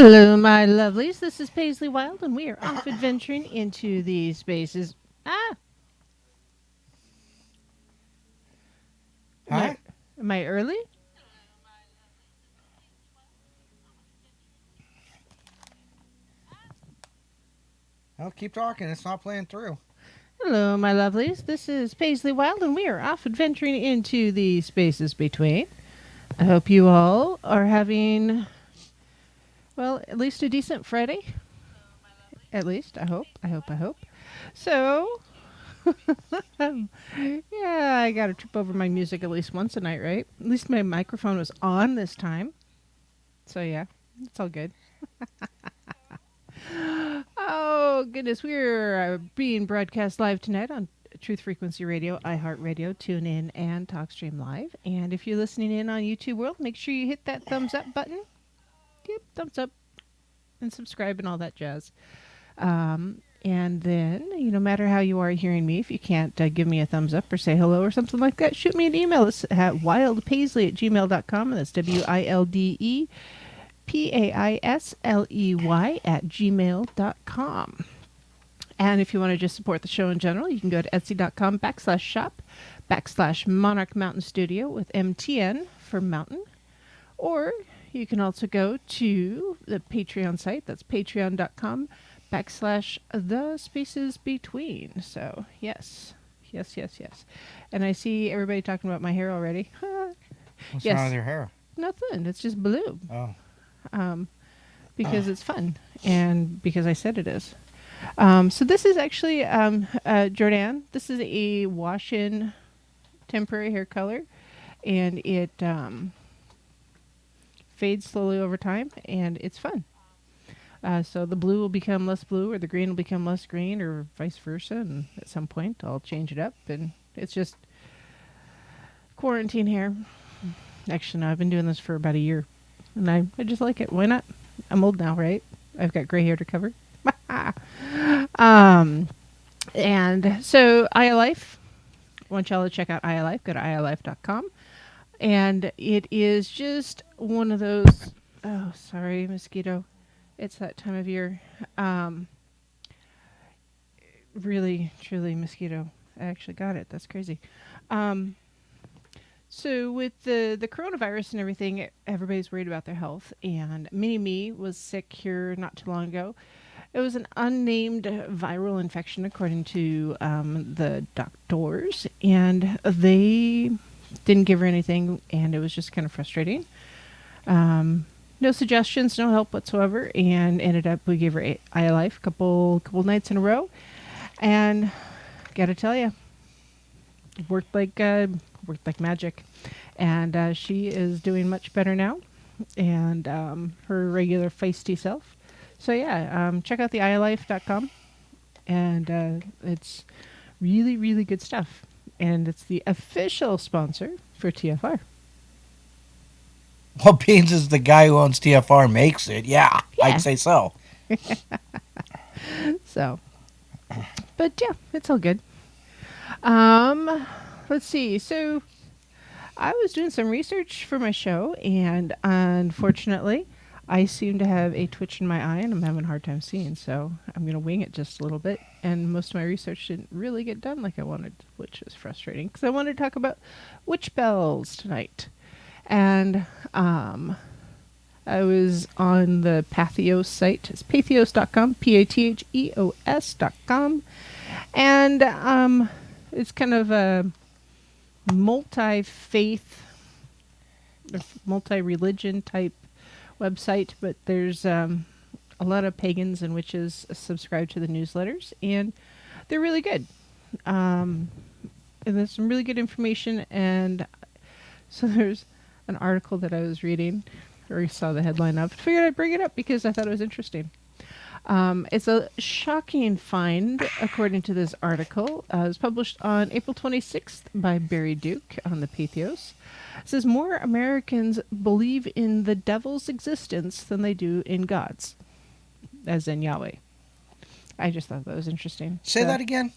Hello, my lovelies. This is Paisley Wild, and we are off adventuring into these spaces. Ah, am Huh? I, am I early? Well, keep talking. It's not playing through. Hello, my lovelies. This is Paisley Wild, and we are off adventuring into the spaces between. I hope you all are having, well, at least a decent Friday. At least, I hope. I hope. So, yeah, I got to trip over my music at least once a night, right? At least my microphone was on this time. So, yeah, it's all good. Oh, goodness. We're being broadcast live tonight on Truth Frequency Radio, iHeartRadio, TuneIn, and TalkStream Live. And if you're listening in on YouTube World, make sure you hit that thumbs up button. Yep, thumbs up and subscribe and all that jazz. And then, no matter how you are hearing me, if you can't give me a thumbs up or say hello or something like that, shoot me an email. It's at wildepaisley@gmail.com, and that's WILDE PAISLEY at gmail.com. And if you want to just support the show in general, you can go to etsy.com/shop/Monarch Mountain Studio with MTN for mountain. Or you can also go to the Patreon site. That's patreon.com/the spaces between. So, yes. Yes. And I see everybody talking about my hair already. What's Yes. wrong with your hair? Nothing. It's just blue. Oh. Because it's fun and because I said it is. So this is actually Jordan. This is a wash-in temporary hair color, and it fades slowly over time, and it's fun. So the blue will become less blue, or the green will become less green, or vice versa. And at some point, I'll change it up, and it's just quarantine hair. Actually, no, I've been doing this for about a year, and I just like it. Why not? I'm old now, right? I've got gray hair to cover. And so iLife, I want y'all to check out iLife. Go to iLife.com. And it is just one of those, oh, sorry, mosquito. It's that time of year. Really, truly mosquito. I actually got it. That's crazy. So with the coronavirus and everything, everybody's worried about their health. And Mini-Me was sick here not too long ago. It was an unnamed viral infection, according to the doctors. And they didn't give her anything, and it was just kind of frustrating. No suggestions, no help whatsoever. And ended up, we gave her iLife a couple nights in a row. And gotta tell you, worked like magic, and she is doing much better now, and her regular feisty self. So yeah, check out the iLife.com, and it's really, really good stuff, and it's the official sponsor for TFR. Well, Beans is the guy who owns TFR makes it. Yeah, Yeah. I'd say so. So, but yeah, it's all good. Let's see. So I was doing some research for my show, and unfortunately, I seem to have a twitch in my eye, and I'm having a hard time seeing. So I'm going to wing it just a little bit. And most of my research didn't really get done like I wanted, which is frustrating because I wanted to talk about witch bells tonight. And I was on the Patheos site. It's patheos.com, patheos.com. And it's kind of a multi-faith, multi-religion type website, but there's a lot of pagans and witches subscribe to the newsletters, and they're really good. And there's some really good information, and so there's an article that I was reading, or saw the headline of. I figured I'd bring it up because I thought it was interesting. It's a shocking find, according to this article. It was published on April 26th by Barry Duke on the Patheos. It says more Americans believe in the devil's existence than they do in God's, as in Yahweh. I just thought that was interesting. Say that again.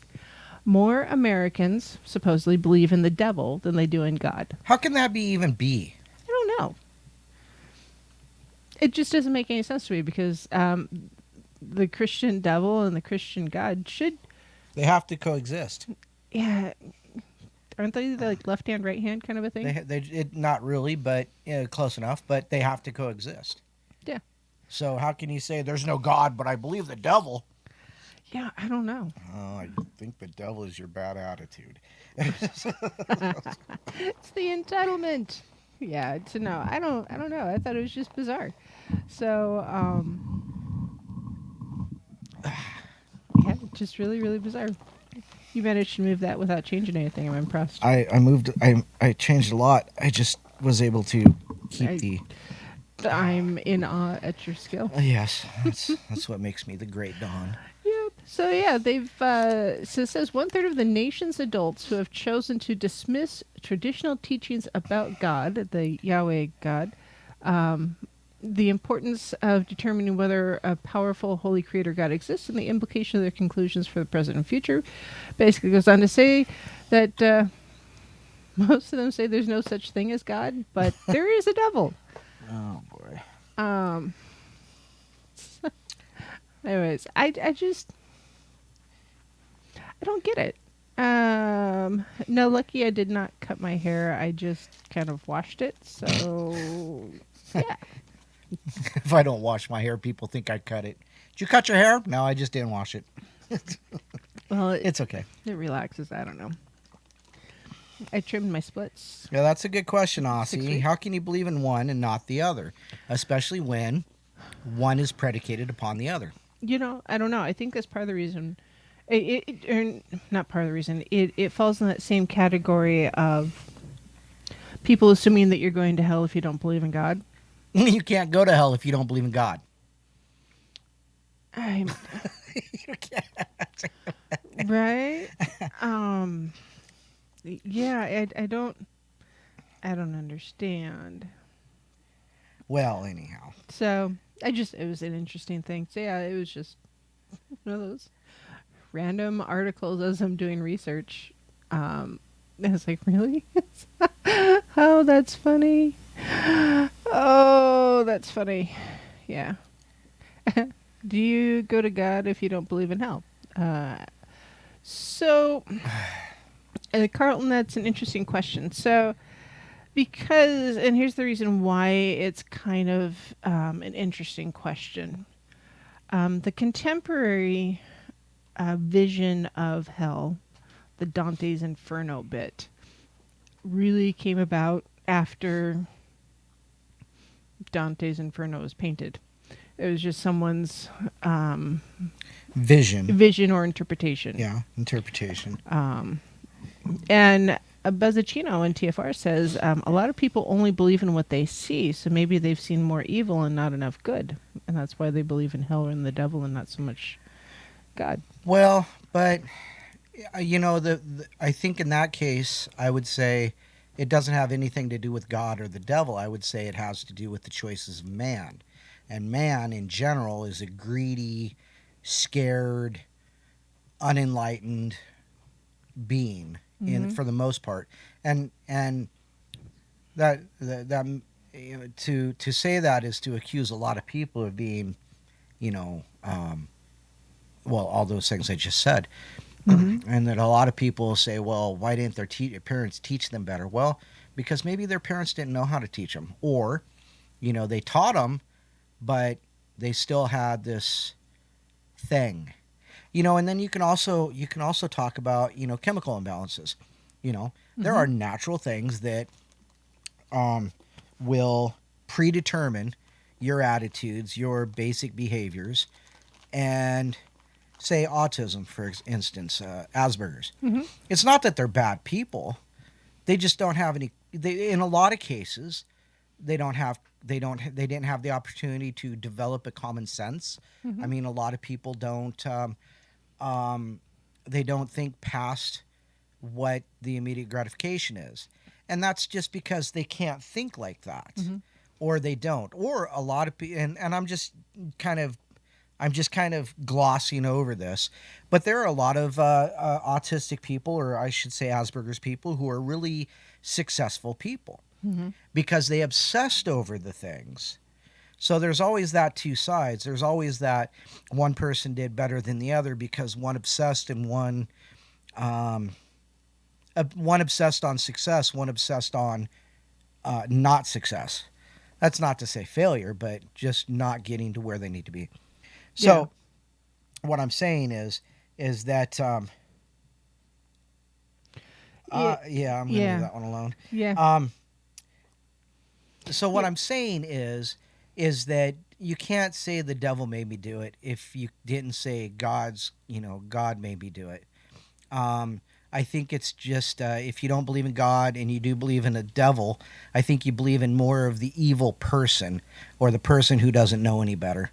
More Americans supposedly believe in the devil than they do in God. How can that be even be? I don't know. It just doesn't make any sense to me because the Christian devil and the Christian God should, They have to coexist. yeah, aren't they like left hand, right hand kind of a thing? Not really, but close enough. But they have to coexist. Yeah. So how can you say there's no God, but I believe the devil? Yeah, I don't know. Oh, I think the devil is your bad attitude. It's the entitlement. Yeah, to know. I don't know. I thought it was just bizarre. So, yeah, just really, really bizarre. You managed to move that without changing anything. I'm impressed. I moved. I changed a lot. I just was able to keep I'm in awe at your skill. Yes, that's what makes me the great Don. Yep. So yeah, they've so it says 1/3 of the nation's adults who have chosen to dismiss traditional teachings about God, the Yahweh God, the importance of determining whether a powerful, holy creator God exists, and the implication of their conclusions for the present and future. Basically goes on to say that most of them say there's no such thing as God, but there is a devil. Oh boy. Anyways, I don't get it. No, lucky I did not cut my hair. I just kind of washed it. So, yeah. If I don't wash my hair, people think I cut it. Did you cut your hair? No, I just didn't wash it. Well, it's okay. It relaxes. I don't know. I trimmed my splits. Yeah, that's a good question, Aussie. How can you believe in one and not the other, especially when one is predicated upon the other? You know, I don't know. I think that's part of the reason. Not part of the reason. It falls in that same category of people assuming that you're going to hell if you don't believe in God. You can't go to hell if you don't believe in God. You can't. Right? Yeah, I don't understand. Well, anyhow. So it was an interesting thing. So yeah, it was just one of those random articles as I'm doing research. I was like, really? Oh, that's funny. Oh, that's funny. Yeah. Do you go to God if you don't believe in hell? Carlton, that's an interesting question. So, because, and here's the reason why it's kind of an interesting question. The contemporary vision of hell, the Dante's Inferno bit, really came about after Dante's Inferno was painted. It was just someone's vision or interpretation. Yeah, interpretation. And Buzzacchino in TFR says a lot of people only believe in what they see, so maybe they've seen more evil and not enough good, and that's why they believe in hell and the devil and not so much God. Well, but you know, I think in that case, I would say it doesn't have anything to do with God or the devil. I would say it has to do with the choices of man, and man in general is a greedy, scared, unenlightened being. For the most part, and that you know, to say that is to accuse a lot of people of being, you know, well, all those things I just said, and that a lot of people say, well, why didn't their parents teach them better? Well, because maybe their parents didn't know how to teach them, or, you know, they taught them, but they still had this thing. You know, and then you can also talk about, you know, chemical imbalances. You know, there are natural things that will predetermine your attitudes, your basic behaviors, and say autism, for instance, Asperger's. It's not that they're bad people; they just don't have any. In a lot of cases, they didn't have the opportunity to develop a common sense. I mean, a lot of people don't. They don't think past what the immediate gratification is, and that's just because they can't think like that, or they don't, or a lot of people. And I'm just kind of glossing over this, but there are a lot of autistic people, or I should say Asperger's people, who are really successful people because they obsessed over the things So there's always that two sides. There's always that one person did better than the other because one obsessed and um, one obsessed on success, one obsessed on not success. That's not to say failure, but just not getting to where they need to be. Yeah. So what I'm saying is that It, yeah, I'm gonna leave yeah. that one alone. Yeah. Um, so what Yeah. I'm saying is that you can't say the devil made me do it if you didn't say God made me do it. Um, I think it's just if you don't believe in God and you do believe in a devil, I think you believe in more of the evil person or the person who doesn't know any better,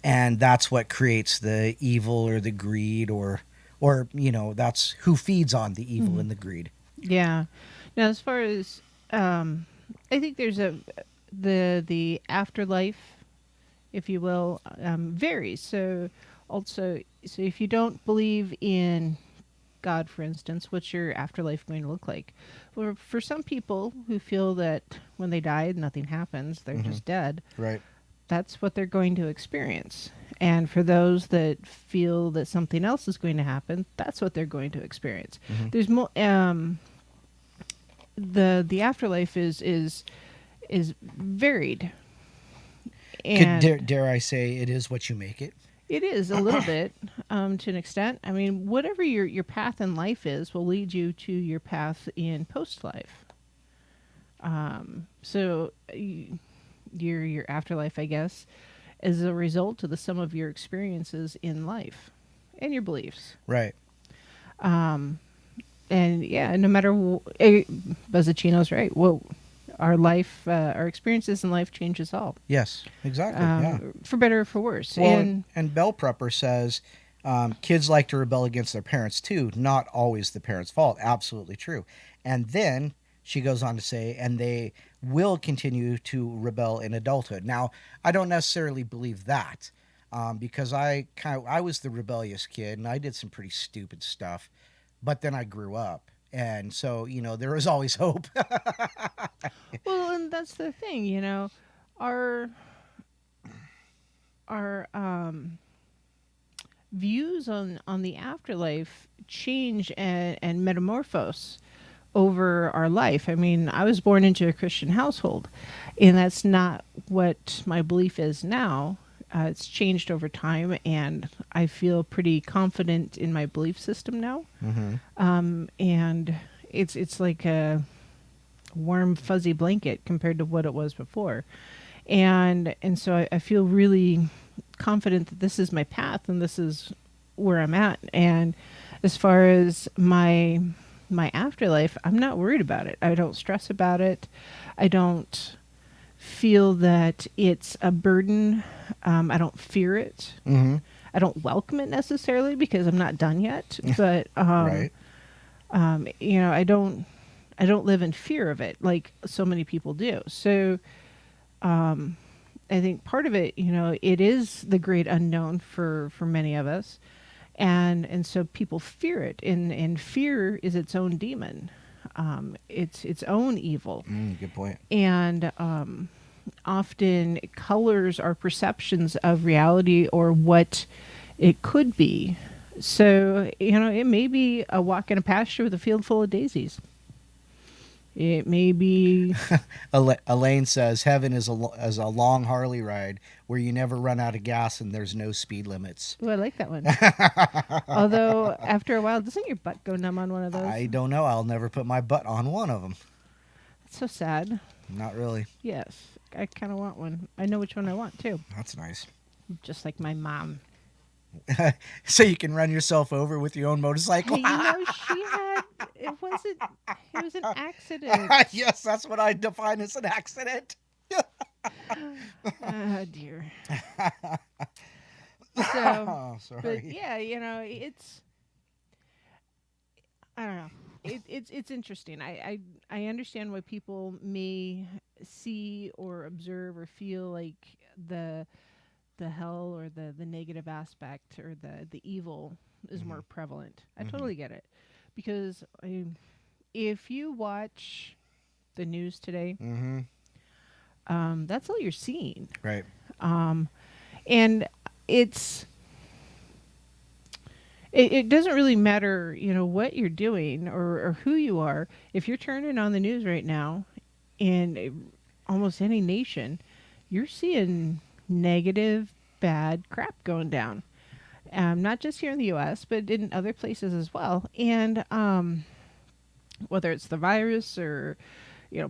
and that's what creates the evil or the greed or that's who feeds on the evil Mhm. and the greed. Yeah. Now, as far as I think there's the afterlife, if you will, varies. So also, so if you don't believe in God, for instance, what's your afterlife going to look like? Well, for some people who feel that when they die, nothing happens, they're Hmm. just dead, Right. that's what they're going to experience. And for those that feel that something else is going to happen, that's what they're going to experience. Hmm. There's more. The afterlife is varied, and Dare I say it is what you make it? it is a little bit, to an extent. I mean, whatever your path in life is will lead you to your path in post life. So your afterlife, I guess, is a result of the sum of your experiences in life and your beliefs. Right. Um, and yeah, no matter Buzzachino's right. Well, our life, our experiences in life change us all, Yes. Exactly. Yeah. for better or for worse. Well, And and Bell Prepper says kids like to rebel against their parents too. Not always the parents' fault. Absolutely true. And then she goes on to say, and they will continue to rebel in adulthood. Now, I don't necessarily believe that because I was the rebellious kid and I did some pretty stupid stuff, but then I grew up. And so, there is always hope. well, and that's the thing, our our views on the afterlife change and metamorphose over our life. I mean, I was born into a Christian household, and that's not what my belief is now. It's changed over time, and I feel pretty confident in my belief system now. Hmm. And it's like a warm, fuzzy blanket compared to what it was before, and so I feel really confident that this is my path and this is where I'm at. And as far as my afterlife, I'm not worried about it. I don't stress about it. I don't feel that it's a burden. I don't fear it. Hmm. I don't welcome it necessarily because I'm not done yet. But Right. I don't live in fear of it like so many people do. So I think part of it, it is the great unknown for many of us, and so people fear it, and fear is its own demon, it's its own evil, Good point. and often colors our perceptions of reality or what it could be. So it may be a walk in a pasture with a field full of daisies. It may be. Elaine says heaven is a long Harley ride where you never run out of gas and there's no speed limits. Oh, I like that one. Although after a while, doesn't your butt go numb on one of those? I don't know. I'll never put my butt on one of them. It's so sad. Not really. Yes, I kind of want one. I know which one I want too. That's nice. Just like my mom. So you can run yourself over with your own motorcycle. Hey, she had. It wasn't. It was an accident. Yes, that's what I define as an accident. Oh dear. So, Oh, but sorry. yeah, it's. I don't know. It's interesting. I understand why people may see or observe or feel like the hell or the negative aspect or the evil is Hmm. more prevalent. I Hmm. totally get it. Because if you watch the news today, Hmm. that's all you're seeing. Right. And it's it doesn't really matter, what you're doing or who you are. If you're turning on the news right now in almost any nation, you're seeing negative, bad crap going down. Not just here in the U.S., but in other places as well. And whether it's the virus or,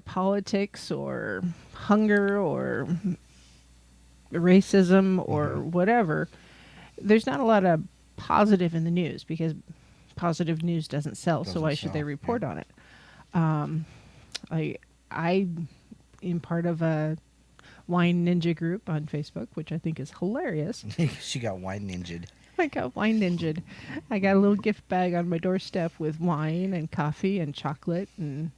politics or hunger or racism or whatever, there's not a lot of positive in the news because positive news doesn't sell. So why should they report on it? I am part of a wine ninja group on Facebook, which I think is hilarious. She got wine ninja'd. I got wine ninja'd. I got a little gift bag on my doorstep with wine and coffee and chocolate and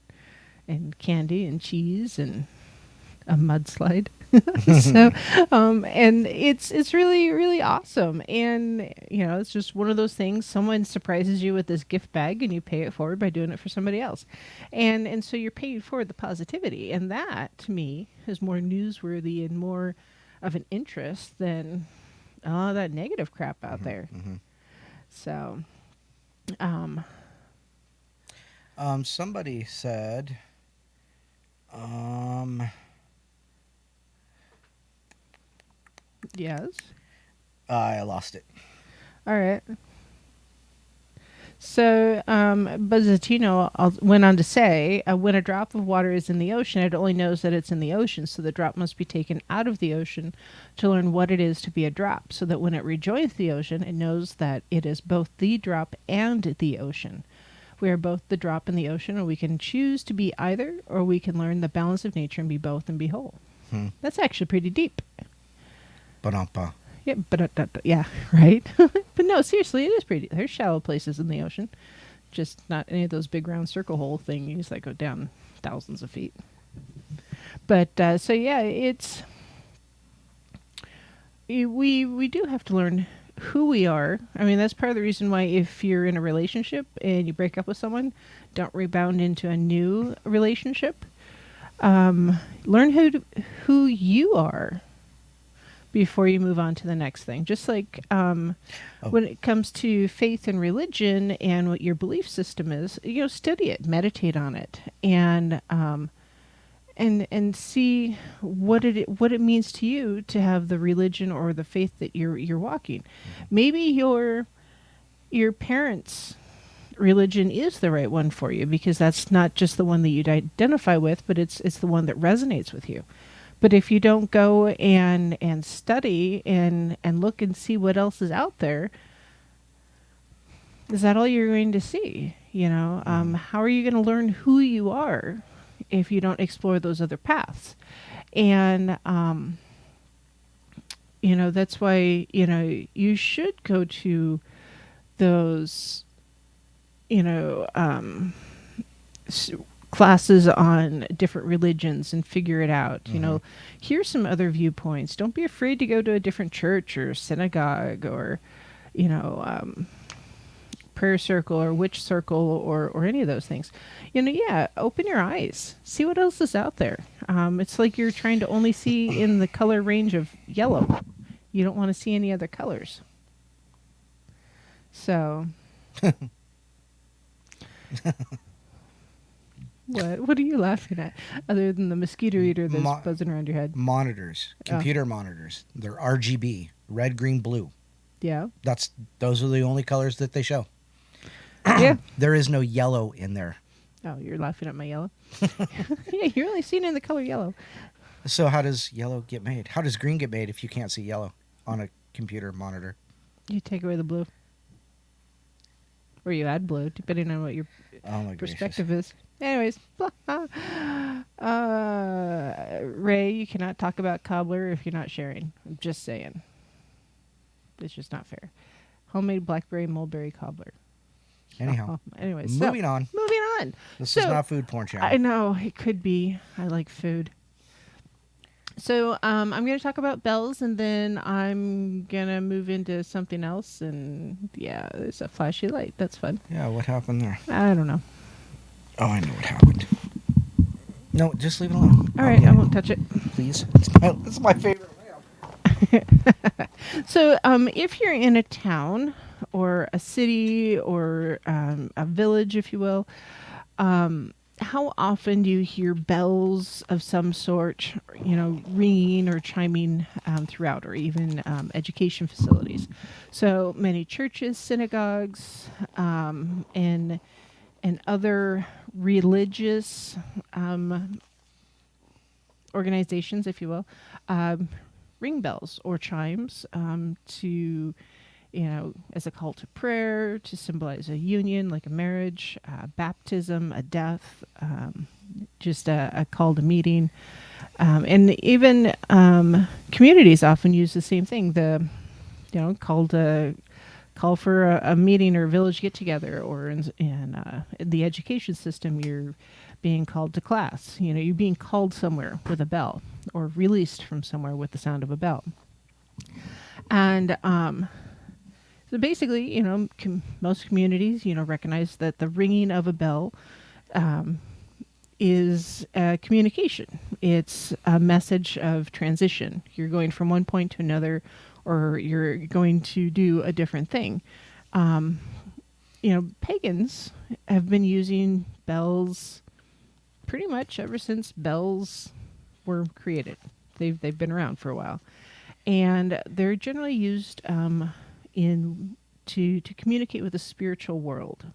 candy and cheese and a mudslide. So, and it's really, really awesome. And, it's just one of those things. Someone surprises you with this gift bag and you pay it forward by doing it for somebody else. And so you're paying forward the positivity. And that, to me, is more newsworthy and more of an interest than all that negative crap out there. So, somebody said, yes. I lost it. All right. So, Buzzatino went on to say, when a drop of water is in the ocean, it only knows that it's in the ocean, so the drop must be taken out of the ocean to learn what it is to be a drop, so that when it rejoins the ocean, it knows that it is both the drop and the ocean. We are both the drop and the ocean, and we can choose to be either, or we can learn the balance of nature and be both and be whole. That's actually pretty deep. Ba-dum-pa. Yeah, yeah, right. But no, seriously, it is pretty. There's shallow places in the ocean, just not any of those big round circle hole things that go down thousands of feet. But so yeah, we do have to learn who we are. I mean, that's part of the reason why if you're in a relationship and you break up with someone, don't rebound into a new relationship. Learn who you are before you move on to the next thing. Just like when it comes to faith and religion and what your belief system is, study it, meditate on it, and see what it means to you to have the religion or the faith that you're walking. Maybe your parents' religion is the right one for you because that's not just the one that you'd identify with, but it's the one that resonates with you. But if you don't go and study and look and see what else is out there, is that all you're going to see? How are you going to learn who you are if you don't explore those other paths? And, that's why, you should go to those, classes on different religions and figure it out. Here's some other viewpoints. Don't be afraid to go to a different church or synagogue or, prayer circle or witch circle or any of those things. Open your eyes. See what else is out there. It's like you're trying to only see in the color range of yellow. You don't want to see any other colors. So... What are you laughing at, other than the mosquito eater that's buzzing around your head? Monitors, computer monitors. They're RGB, red, green, blue. Yeah. Those are the only colors that they show. Yeah. There is no yellow in there. Oh, you're laughing at my yellow? Yeah, you're only seeing in the color yellow. So how does yellow get made? How does green get made if you can't see yellow on a computer monitor? You take away the blue. Or you add blue, depending on what your perspective is. Anyways, Ray, you cannot talk about cobbler if you're not sharing. I'm just saying. It's just not fair. Homemade blackberry mulberry cobbler. Anyhow. Anyways, moving on. Moving on. This is not food porn channel. I know, it could be. I like food. So I'm going to talk about bells, and then I'm going to move into something else. And yeah, there's a flashy light. That's fun. Yeah, what happened there? I don't know. Oh, I know what happened. No, just leave it alone. All right, I won't touch it. Please. It's my favorite lamp. So, if you're in a town or a city or a village, if you will, how often do you hear bells of some sort, ringing or chiming throughout, or even education facilities? So many churches, synagogues, and other religious organizations, if you will, um, ring bells or chimes to, as a call to prayer, to symbolize a union, like a marriage, baptism, a death, just a call to meeting. And even communities often use the same thing. Call for a meeting or village get together, or in the education system, you're being called to class. You're being called somewhere with a bell, or released from somewhere with the sound of a bell. And so basically, most communities, recognize that the ringing of a bell is communication. It's a message of transition. You're going from one point to another, or you're going to do a different thing. Pagans have been using bells pretty much ever since bells were created. They've been around for a while, and they're generally used to communicate with the spiritual world.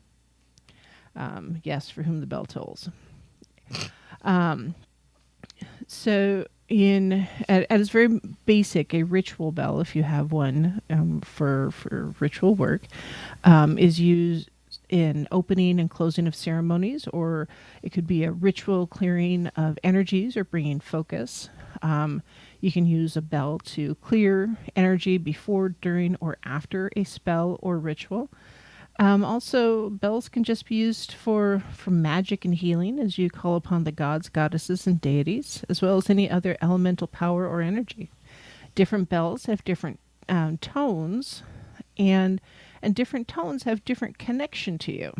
Yes, for whom the bell tolls. So at its very basic, a ritual bell, if you have one for ritual work, is used in opening and closing of ceremonies, or it could be a ritual clearing of energies or bringing focus. You can use a bell to clear energy before, during, or after a spell or ritual. Also, bells can just be used for magic and healing, as you call upon the gods, goddesses, and deities, as well as any other elemental power or energy. Different bells have different tones, and different tones have different connection to you.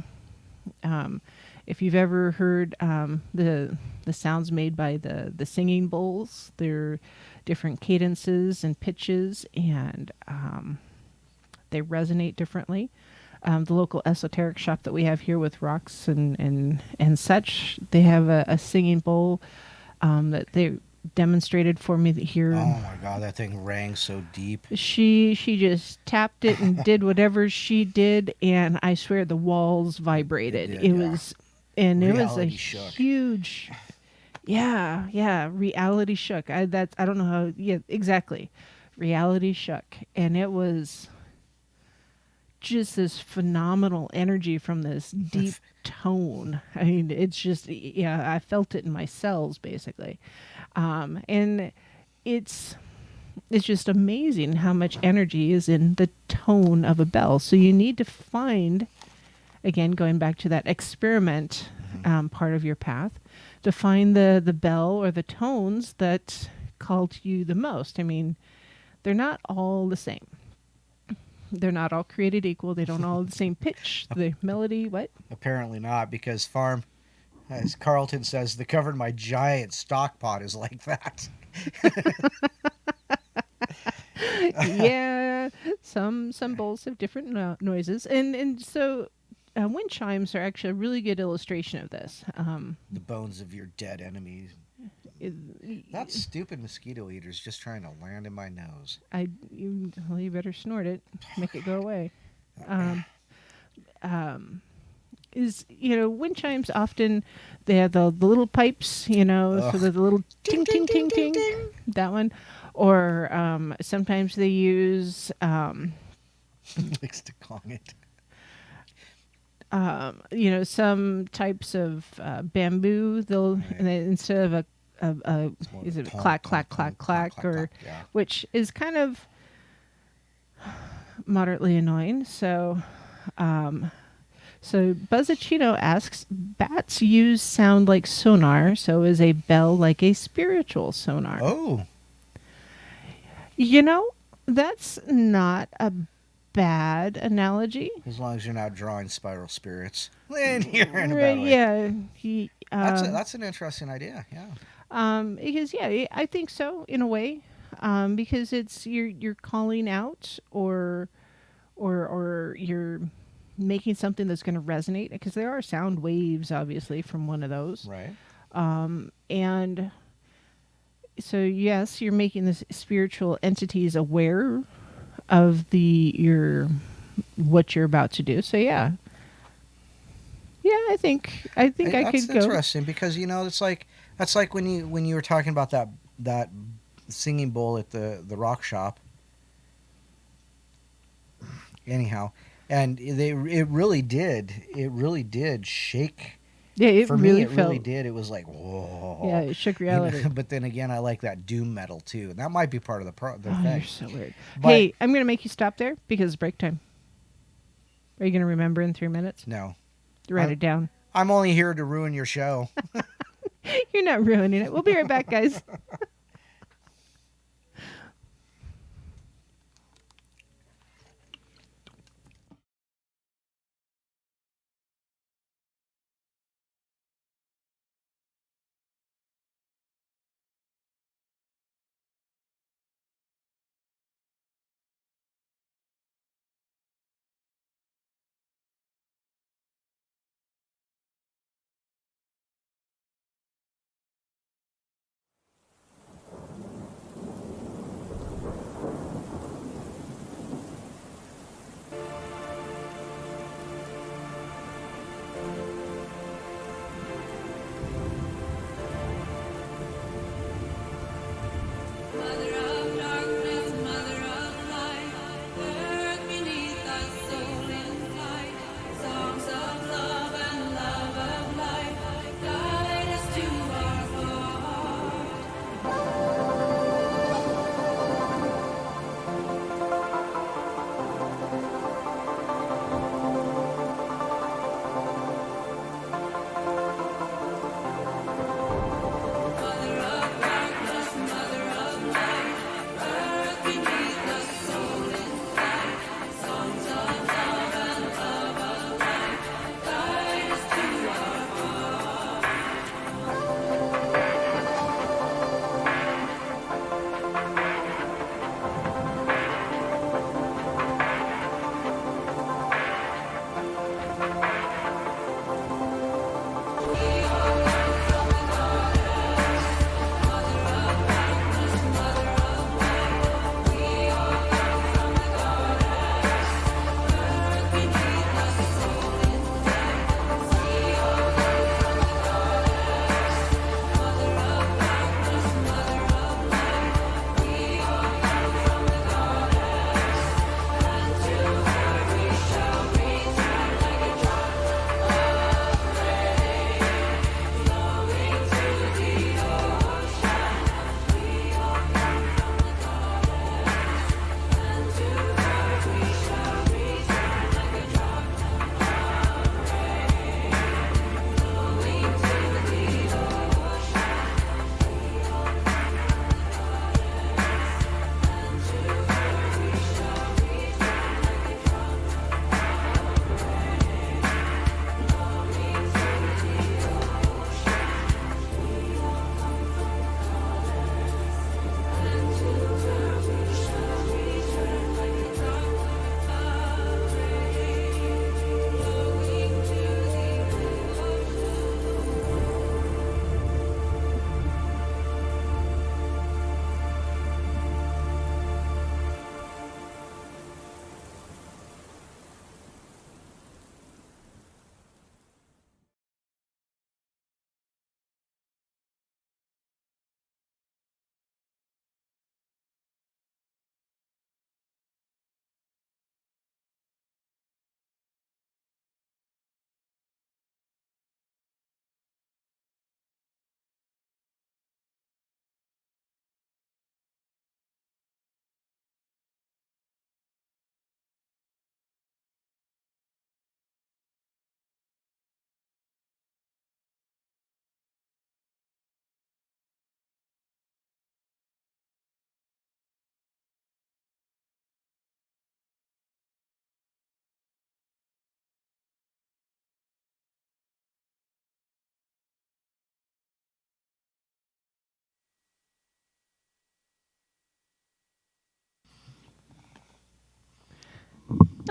If you've ever heard the sounds made by the singing bowls, they're different cadences and pitches, and they resonate differently. The local esoteric shop that we have here with rocks and such, they have a singing bowl that they demonstrated for me here. Oh my God, that thing rang so deep. She just tapped it and did whatever she did, and I swear the walls vibrated. It was a shook. Huge, reality shook. I don't know how. Yeah, exactly, reality shook, and it was just this phenomenal energy from this deep tone. I mean, it's just, I felt it in my cells, basically. And it's just amazing how much energy is in the tone of a bell. So you need to find, again, going back to that experiment part of your path, to find the bell or the tones that call to you the most. I mean, they're not all the same. They're not all created equal. They don't all have the same pitch, the melody, what? Apparently not, because as Carlton says, the cover in my giant stock pot is like that. Yeah, some bowls have different noises. And so wind chimes are actually a really good illustration of this. The bones of your dead enemies. That stupid mosquito eater's just trying to land in my nose. You better snort it, make it go away. Wind chimes often, they have the little pipes, so the little ting ting ting ting, that one, or sometimes they use Likes to Kong it. some types of bamboo. They'll and then instead of a is it clack clack clack clack, or yeah. which is kind of moderately annoying. So Buzzacino asks, bats use sound like sonar, so is a bell like a spiritual sonar? Oh, that's not a bad analogy. as long as you're not drawing spiral spirits in here in a Right, bad way. yeah. That's an interesting idea. Yeah. Because I think so in a way. because it's you're calling out or you're making something that's going to resonate because there are sound waves obviously from one of those. Right. And so yes, you're making the spiritual entities aware of the your what you're about to do. So yeah. Yeah, I think I That's could go. interesting because it's like that's like when you were talking about that singing bowl at the rock shop. Anyhow, and it really did shake. Yeah, it For me, really it really felt. did. It was like Yeah, whoa, it shook reality. But then again, I like that doom metal too, and that might be part of the Oh, you're thing. so weird. But Hey, I'm gonna make you stop there because it's break time. Are you gonna remember in 3 minutes? no, Write I'm it down. I'm only here to ruin your show. You're not ruining it. We'll be right back, guys.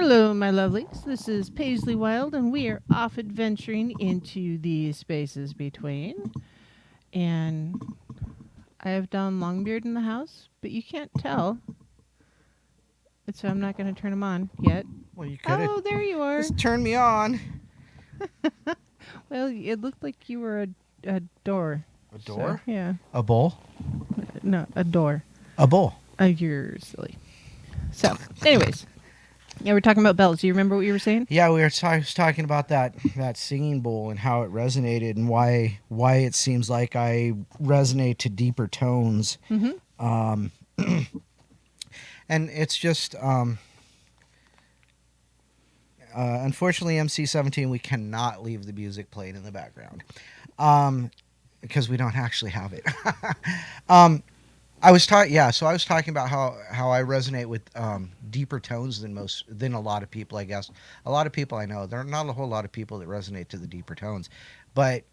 Hello, my lovelies. This is Paisley Wild, and we are off adventuring into the spaces between. And I have Don Longbeard in the house, but you can't tell. So I'm not going to turn him on yet. Well, you could have Oh, there you are. just turned me on. Well, it looked like you were a door. A door? So, yeah. A bowl? No, a door. A bowl. You're silly. So, anyways. Yeah, we're talking about bells. Do you remember what you were saying? Yeah, we were talking about that singing bowl and how it resonated and why it seems like I resonate to deeper tones. Mm-hmm. And it's just unfortunately MC17 we cannot leave the music playing in the background because we don't actually have it. I was talking about how I resonate with deeper tones than a lot of people. I guess a lot of people I know, there are not a whole lot of people that resonate to the deeper tones, but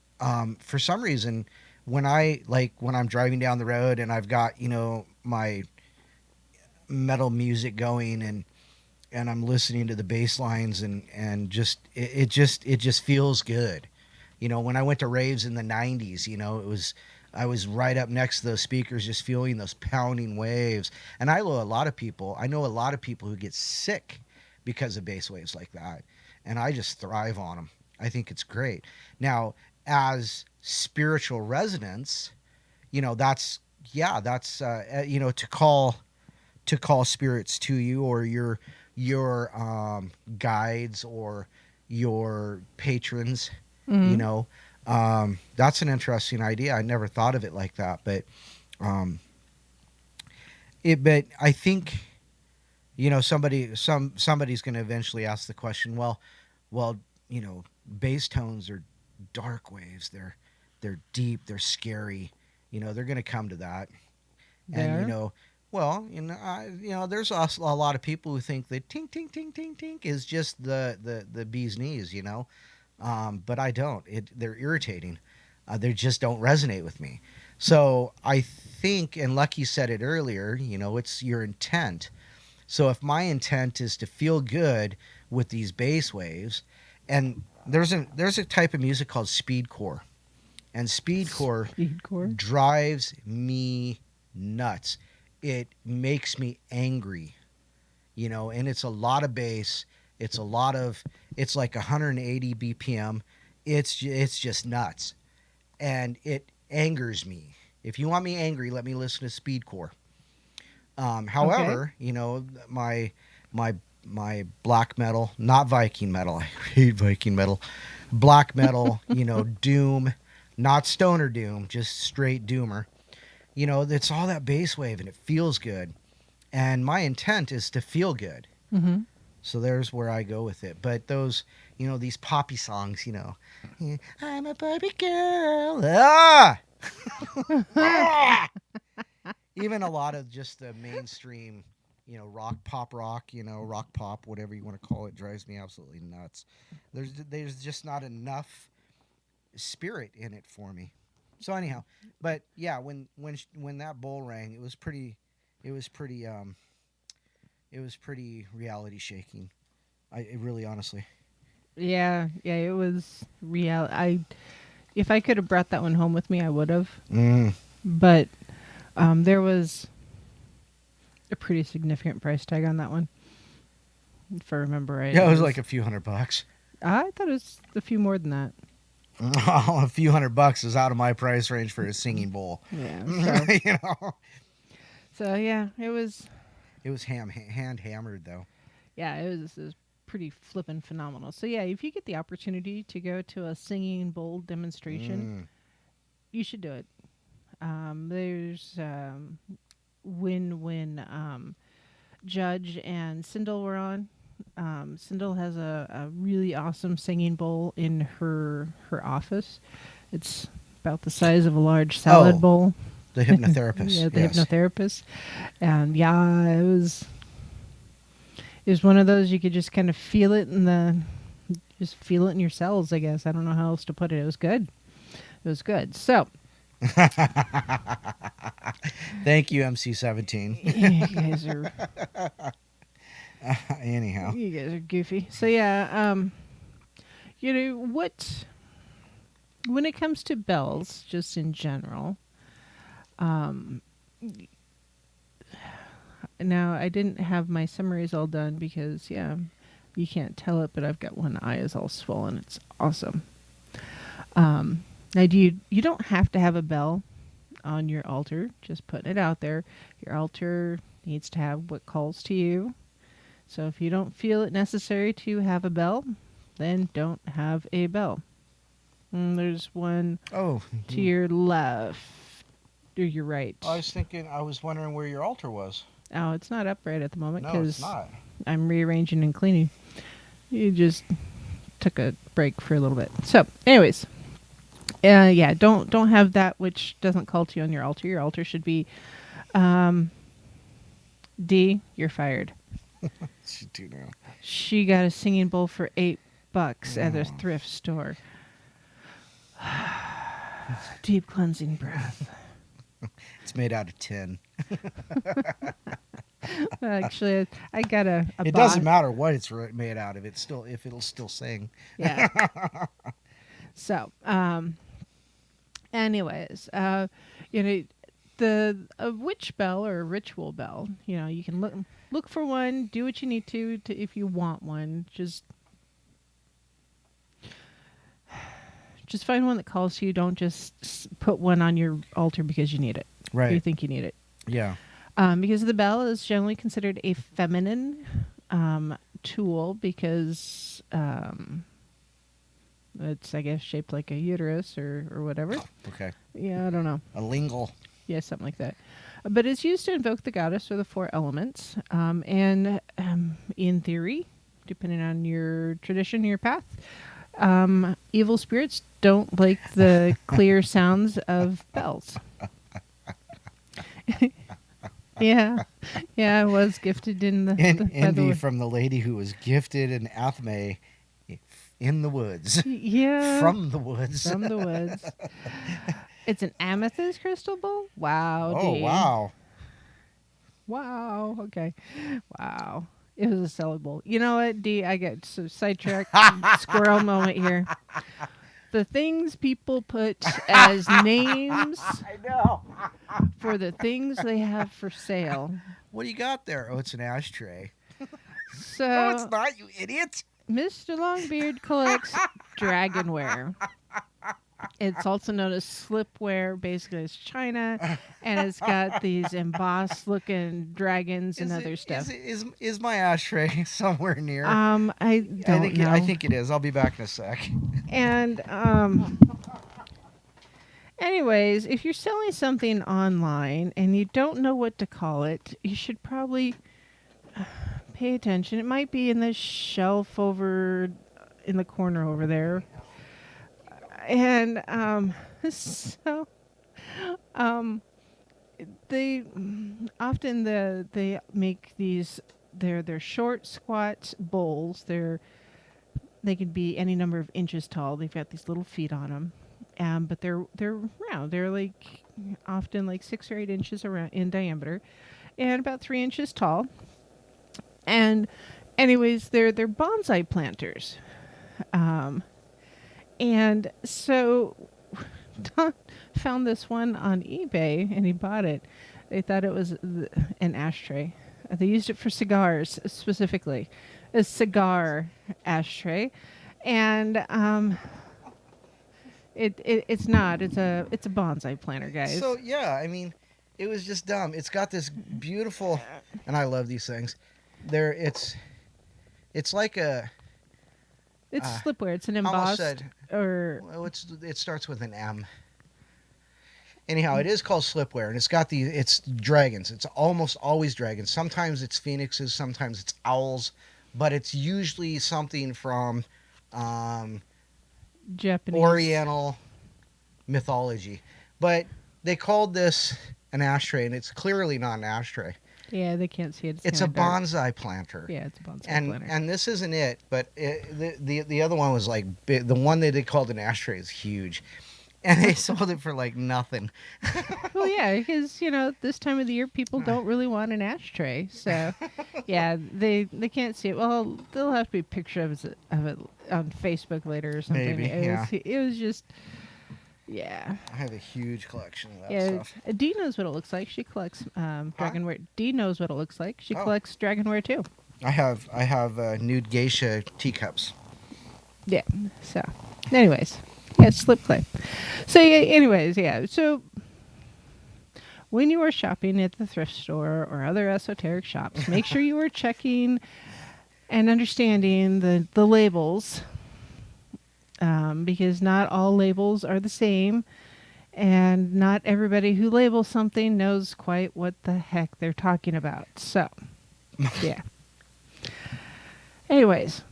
for some reason when I'm driving down the road and I've got my metal music going and I'm listening to the bass lines and just it just feels good. When I went to raves in the 90s, I was right up next to those speakers just feeling those pounding waves. And I know a lot of people who get sick because of bass waves like that. And I just thrive on them. I think it's great. Now, as spiritual resonance, that's to call spirits to you or your guides or your patrons, Mm-hmm. That's an interesting idea. I never thought of it like that, but I think somebody's going to eventually ask the question. Well, bass tones are dark waves. They're deep. They're scary. They're going to come to that, and There. there's also a lot of people who think that tink tink tink tink tink is just the bee's knees. But I don't. They're irritating. They just don't resonate with me. So I think, and Lucky said it earlier, it's your intent. So if my intent is to feel good with these bass waves, and there's a type of music called speedcore, and speedcore drives me nuts. It makes me angry, and it's a lot of bass. It's like 180 BPM. It's just nuts. And it angers me. If you want me angry, let me listen to speedcore. However, my black metal, not Viking metal. I hate Viking metal. Black metal, doom, not stoner doom, just straight doomer. It's all that bass wave and it feels good. And my intent is to feel good. Mm-hmm. So there's where I go with it. But those, these poppy songs, I'm a Barbie girl. Ah! Ah! Even a lot of just the mainstream, rock, pop, whatever you want to call it, drives me absolutely nuts. There's just not enough spirit in it for me. So anyhow, but yeah, when that bowl rang, it was pretty reality shaking. It really, honestly. Yeah, it was real. If I could have brought that one home with me, I would have. But there was a pretty significant price tag on that one, if I remember right. Yeah, it was like a few $100. I thought it was a few more than that. Oh, a few $100 is out of my price range for a singing bowl. Yeah. So yeah, it was. It was hand hammered though. Yeah, it was pretty flippin' phenomenal. So yeah, if you get the opportunity to go to a singing bowl demonstration, you should do it. There's when Judge and Sindel were on. Sindel has a really awesome singing bowl in her office. It's about the size of a large salad bowl. The hypnotherapist. Yeah, the hypnotherapist. And yeah, it was one of those you could just kind of feel it in your cells, I guess. I don't know how else to put it. It was good. So thank you, MC17. You guys are Anyhow. You guys are goofy. So yeah, you know what? When it comes to bells, just in general, um, now I didn't have my summaries all done because yeah, you can't tell it, but I've got one eye is all swollen. It's awesome. Now, you don't have to have a bell on your altar. Just putting it out there. Your altar needs to have what calls to you. So if you don't feel it necessary to have a bell, then don't have a bell. There's one Oh, to your left or your right. I was wondering where your altar was. Oh, it's not upright at the moment No, it's because not. I'm rearranging and cleaning. You just took a break for a little bit. So, anyways, yeah, don't have that which doesn't call to you on your altar. Your altar should be D. You're fired. She do now. She got a singing bowl for $8 at a thrift store. Deep cleansing breath. It's made out of tin. Actually, I got a It doesn't matter what it's made out of. It's still if it'll still sing. Yeah. So, anyways, you know, a witch bell or a ritual bell, you know, you can look for one, do what you need to if you want one. Just find one that calls to you. Don't just put one on your altar because you need it. Right. You think you need it. Yeah. Because the bell is generally considered a feminine tool because it's, I guess, shaped like a uterus or whatever. Okay. Yeah, I don't know. A lingle. Yeah, something like that. But it's used to invoke the goddess or the four elements. And in theory, depending on your tradition, your path, evil spirits don't like the clear sounds of bells. Yeah, I was gifted in the envy from the lady who was gifted an athame in the woods. Yeah, From the woods. From the woods. It's an amethyst crystal bowl. Wow. Oh, Dean. wow. Wow. Okay. Wow. It was a salad bowl. You know what, D? I got so sidetracked. Squirrel moment here. The things people put as names I know. for the things they have for sale. What do you got there? Oh, it's an ashtray. So, No, it's not, you idiot. Mr. Longbeard collects dragonware. It's also known as slipware. Basically, it's China, and it's got these embossed-looking dragons and other stuff. Is my ashtray somewhere near? I don't know. I think it is. I'll be back in a sec. And anyways, if you're selling something online and you don't know what to call it, you should probably pay attention. It might be in the shelf over in the corner over there. And so they often they make these they're short, squat bowls. They could be any number of inches tall. They've got these little feet on them, but they're round. They're like often like 6 or 8 inches around in diameter, and about 3 inches tall. And anyways, they're bonsai planters. And so Don found this one on eBay and he bought it. They thought it was an ashtray. They used it for cigars specifically, a cigar ashtray, and it's not. It's a bonsai planter, guys. So yeah, I mean, it was just dumb. It's got this beautiful, and I love these things. It's like a. It's slipware. It's an embossed it starts with an M. Anyhow, it is called slipware, and it's dragons. It's almost always dragons. Sometimes it's phoenixes, sometimes it's owls, but it's usually something from Japanese Oriental mythology. But they called this an ashtray, and it's clearly not an ashtray. Yeah, they can't see it. It's a bonsai planter. Yeah, it's a bonsai planter. And this isn't it, but the other one was like big. The one that they called an ashtray is huge. and they sold it for like nothing. Well, yeah, because this time of the year people don't really want an ashtray. So, yeah, they can't see it. Well, there'll have to be a picture of it on Facebook later or something. Maybe, yeah. It was just, yeah. I have a huge collection of that Yeah, stuff. Dee knows what it looks like. She collects dragonware. Dee knows what it looks like. She collects dragonware too. I have nude geisha teacups. Yeah. So, anyways, yeah, slip clay. So, yeah, anyways, yeah. So, when you are shopping at the thrift store or other esoteric shops, make sure you are checking and understanding the labels, because not all labels are the same. And not everybody who labels something knows quite what the heck they're talking about. So, yeah. Anyways,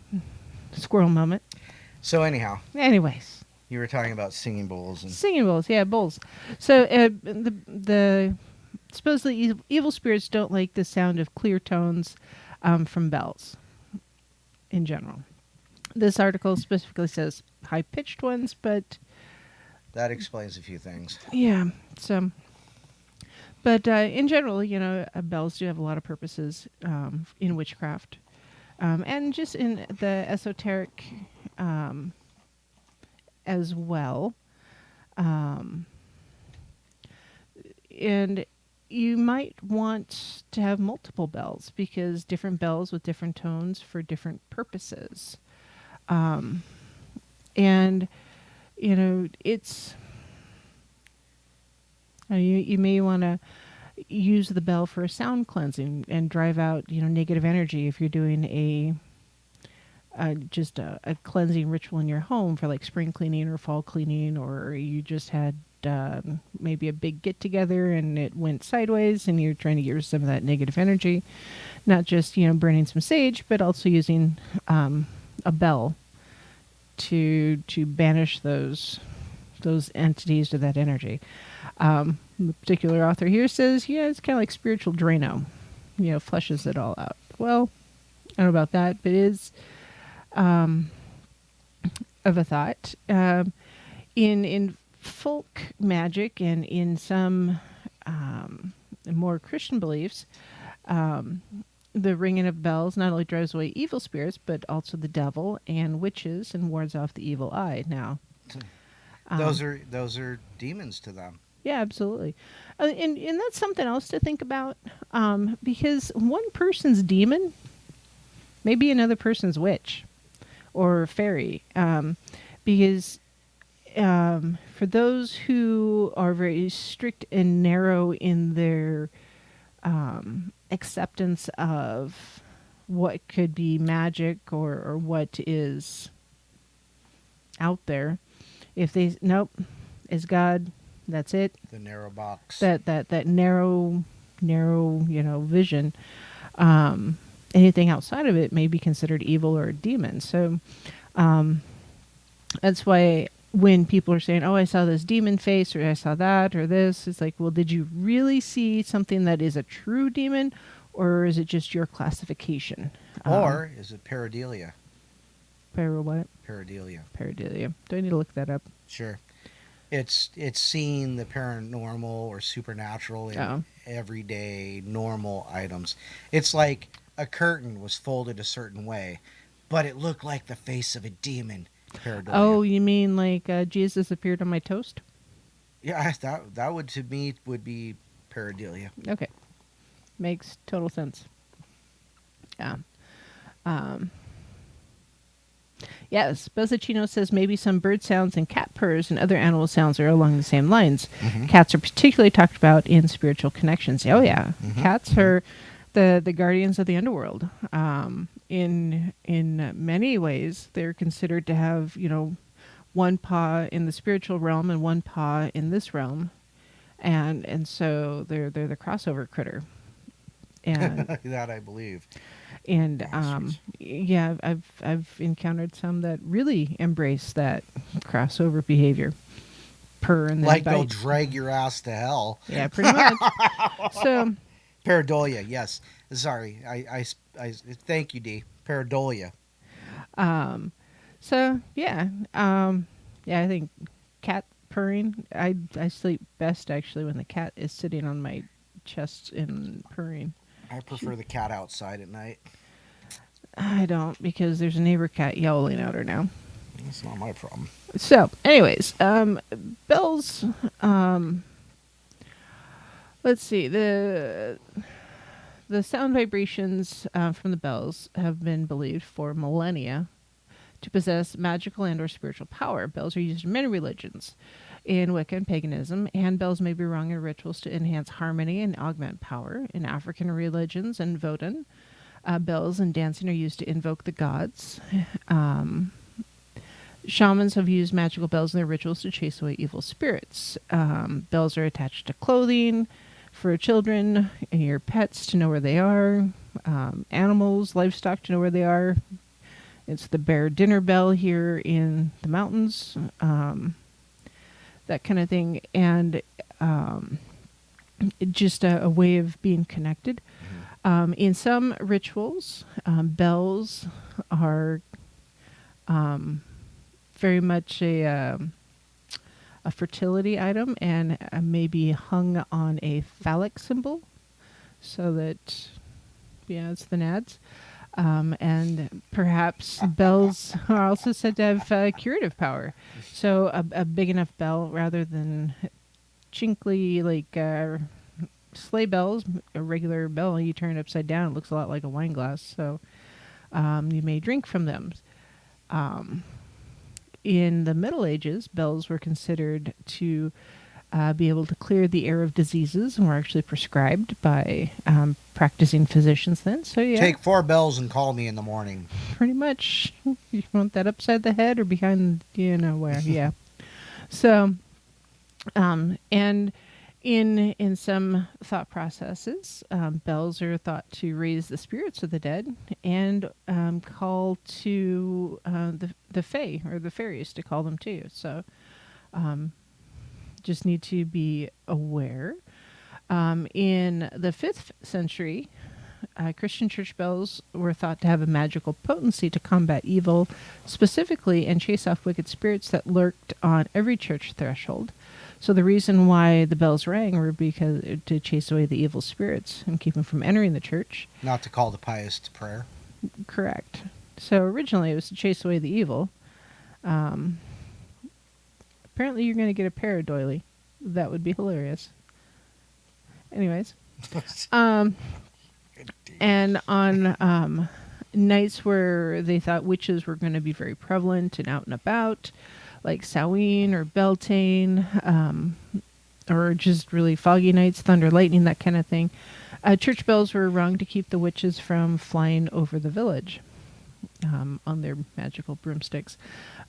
squirrel moment. So anyhow, Anyways, you were talking about singing bowls and singing bowls. Yeah, bowls. So the supposedly evil spirits don't like the sound of clear tones from bells in general. This article specifically says high-pitched ones, but that explains a few things. yeah. So, but in general, bells do have a lot of purposes in witchcraft, and just in the esoteric as well. And you might want to have multiple bells because different bells with different tones for different purposes. And it's you may want to use the bell for a sound cleansing and drive out negative energy if you're doing a cleansing ritual in your home for like spring cleaning or fall cleaning, or you just had maybe a big get together and it went sideways and you're trying to get rid of some of that negative energy. Not just burning some sage, but also using a bell to banish those entities to that energy. The particular author here says, it's kind of like spiritual Drano, flushes it all out. Well, I don't know about that, but it is of a thought. In folk magic and in some more Christian beliefs, the ringing of bells not only drives away evil spirits, but also the devil and witches and wards off the evil eye. Now, those are demons to them. Yeah, absolutely. And that's something else to think about, because one person's demon may be another person's witch or fairy. Because for those who are very strict and narrow in their acceptance of what could be magic or what is out there, if they, nope, is God, that's it. The narrow box. That narrow, vision. Anything outside of it may be considered evil or a demon. So that's why when people are saying, "Oh, I saw this demon face," or "I saw that," or this, it's like, well, did you really see something that is a true demon, or is it just your classification? Or is it pareidolia? What? Pareidolia. Pareidolia. Do I need to look that up? Sure. It's seeing the paranormal or supernatural in everyday normal items. It's like a curtain was folded a certain way, but it looked like the face of a demon. Pareidolia. Oh, you mean like Jesus appeared on my toast? Yeah, that would to me would be pareidolia. Okay, makes total sense. Yeah. Yes, Bezzacino says maybe some bird sounds and cat purrs and other animal sounds are along the same lines. Mm-hmm. Cats are particularly talked about in spiritual connections. Oh yeah, mm-hmm. Cats are the guardians of the underworld. In many ways, they're considered to have one paw in the spiritual realm and one paw in this realm, and so they're the crossover critter. And that I believe. And yeah, I've encountered some that really embrace that crossover behavior. Purr and then like bite. They'll drag your ass to hell. Yeah, pretty much. So pareidolia, yes. Sorry, I thank you, Dee. Pareidolia. So yeah, I think cat purring. I sleep best actually when the cat is sitting on my chest and purring. I prefer the cat outside at night. I don't, because there's a neighbor cat yowling at her now. That's not my problem. So, anyways, bells. Let's see. The sound vibrations from the bells have been believed for millennia to possess magical and or spiritual power. Bells are used in many religions. In Wicca and paganism, hand bells may be rung in rituals to enhance harmony and augment power. In African religions and Vodun, bells and dancing are used to invoke the gods. Shamans have used magical bells in their rituals to chase away evil spirits. Bells are attached to clothing for children and your pets to know where they are. Animals, livestock to know where they are. It's the bear dinner bell here in the mountains. That kind of thing. And just a way of being connected. In some rituals, bells are very much a fertility item and may be hung on a phallic symbol so that, yeah, it's the nads. And perhaps bells are also said to have curative power. So a big enough bell, rather than chinkly like sleigh bells, a regular bell, you turn it upside down, it looks a lot like a wine glass. So you may drink from them. In the Middle Ages, bells were considered to be able to clear the air of diseases and were actually prescribed by practicing physicians then. So yeah, Take 4 bells and call me in the morning. pretty much. You want that upside the head or behind, you know where? Yeah. So, and in some thought processes, bells are thought to raise the spirits of the dead and call to the fae or the fairies to call them too. So, just need to be aware. In the 5th century, Christian church bells were thought to have a magical potency to combat evil specifically and chase off wicked spirits that lurked on every church threshold. So the reason why the bells rang were because to chase away the evil spirits and keep them from entering the church. Not to call the pious to prayer. Correct. So originally it was to chase away the evil. Apparently you're going to get a paradoily. That would be hilarious. Anyways. And on nights where they thought witches were going to be very prevalent and out and about, like Samhain or Beltane, or just really foggy nights, thunder, lightning, that kind of thing, church bells were rung to keep the witches from flying over the village on their magical broomsticks.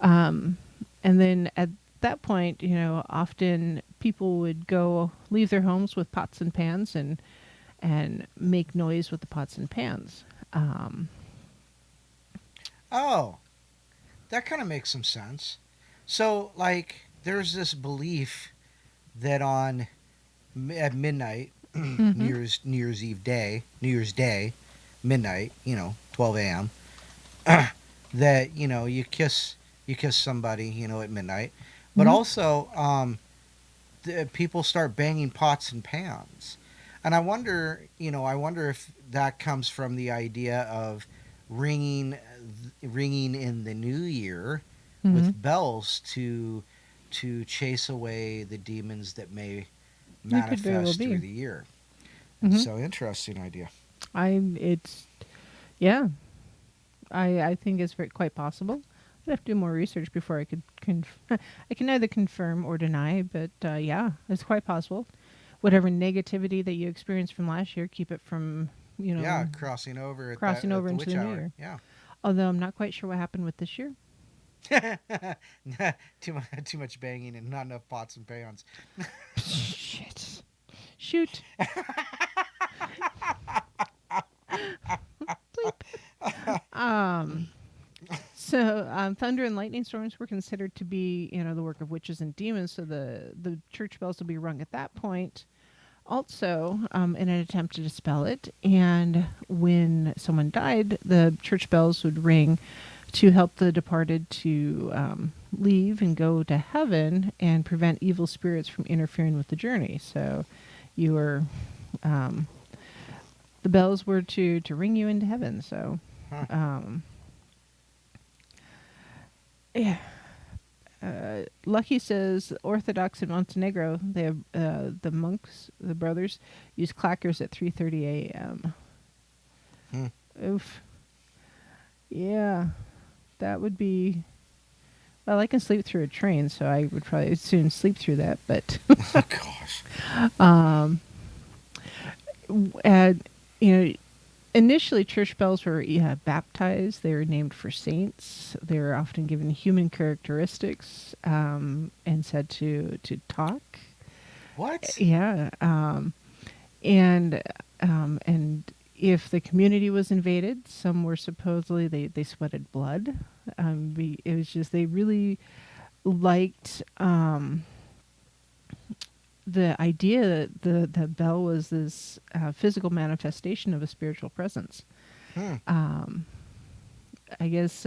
And then at that point, you know, often people would go leave their homes with pots and pans and make noise with the pots and pans. Oh, that kind of makes some sense. So, like, there's this belief that at midnight, New Year's Day, midnight, 12 a.m., that you kiss somebody, at midnight, but also people start banging pots and pans, and I wonder if that comes from the idea of ringing in the new year with bells to chase away the demons that may manifest through the year. So interesting idea. I think it's quite possible. I'd have to do more research before I could I can neither confirm or deny, but yeah, it's quite possible. Whatever negativity that you experienced from last year, keep it from crossing over into the new year. Yeah. Although I'm not quite sure what happened with this year. Too much banging and not enough pots and pans. Shit. Shoot. So thunder and lightning storms were considered to be, the work of witches and demons. So the church bells would be rung at that point. Also, in an attempt to dispel it. And when someone died, the church bells would ring to help the departed to leave and go to heaven and prevent evil spirits from interfering with the journey. So you were, the bells were to ring you into heaven. So, yeah. Lucky says Orthodox in Montenegro, they have the monks, the brothers, use clackers at 3:30 a.m. Oof. Yeah, that would be. Well, I can sleep through a train, so I would probably soon sleep through that. But Oh gosh. And, initially church bells were baptized. They were named for saints. They were often given human characteristics and said to talk. What? Yeah. And if the community was invaded, some were supposedly they sweated blood. It was just they really liked the idea that the bell was this physical manifestation of a spiritual presence. I guess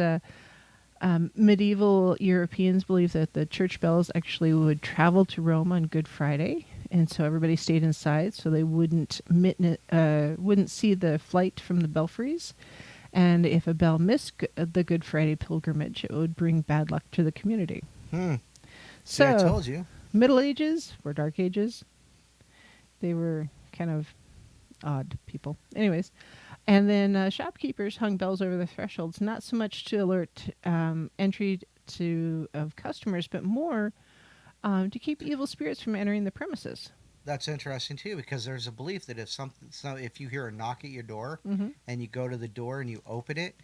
medieval Europeans believed that the church bells actually would travel to Rome on Good Friday, and so everybody stayed inside so they wouldn't see the flight from the belfries. And if a bell missed the Good Friday pilgrimage, it would bring bad luck to the community. See, I told you. Middle Ages were Dark Ages. They were kind of odd people. Anyways, and then shopkeepers hung bells over the thresholds, not so much to alert entry of customers, but more to keep evil spirits from entering the premises. That's interesting too, because there's a belief that if you hear a knock at your door and you go to the door and you open it,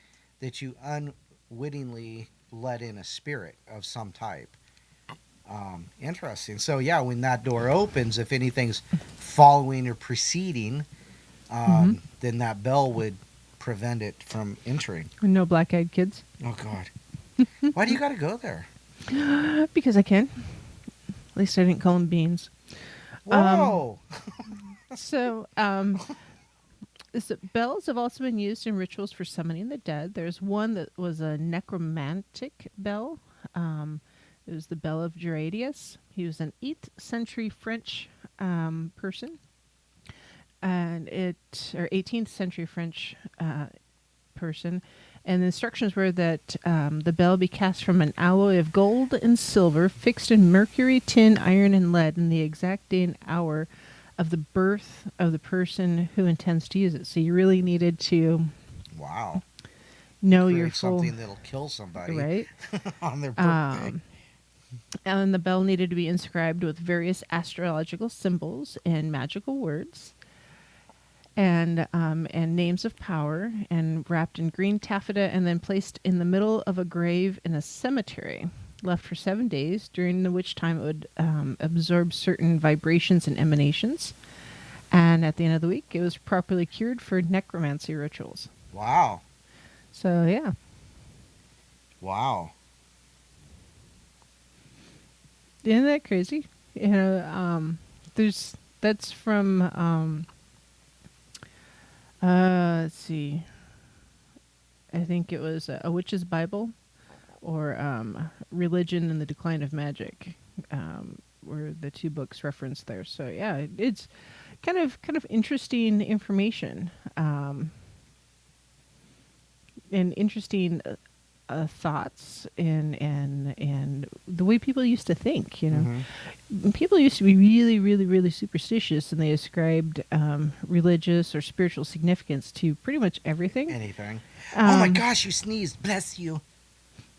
that you unwittingly let in a spirit of some type. Interesting. So yeah, when that door opens, if anything's following or preceding, then that bell would prevent it from entering. No black-eyed kids. Oh God! Why do you got to go there? Because I can. At least I didn't call them beans. Whoa! So bells have also been used in rituals for summoning the dead. There's one that was a necromantic bell. It was the bell of Gerardius. He was an 8th century French person, and 18th century French person. And the instructions were that the bell be cast from an alloy of gold and silver, fixed in mercury, tin, iron, and lead, in the exact day and hour of the birth of the person who intends to use it. So you really needed to know your full something that'll kill somebody, right? On their birthday. And the bell needed to be inscribed with various astrological symbols and magical words, and names of power, and wrapped in green taffeta, and then placed in the middle of a grave in a cemetery, left for 7 days, during which time it would absorb certain vibrations and emanations. And at the end of the week, it was properly cured for necromancy rituals. Wow. So yeah. Wow. Isn't that crazy? That's from, let's see. I think it was A Witch's Bible, or Religion and the Decline of Magic, were the two books referenced there. So yeah, it's kind of interesting information, and interesting thoughts, and the way people used to think. People used to be really, really, really superstitious, and they ascribed religious or spiritual significance to pretty much everything. Anything. Oh my gosh, you sneezed. Bless you.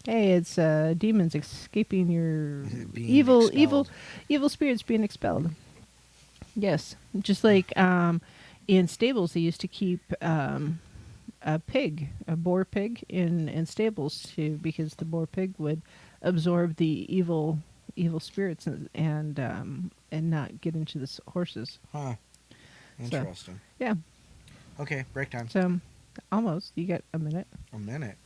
Hey, it's demons escaping your evil spirits being expelled. Yes, just like in stables, they used to keep a boar pig in stables because the boar pig would absorb the evil spirits and not get into the horses. Huh. Interesting. So, yeah. Okay, break time. So, almost. You got a minute. A minute.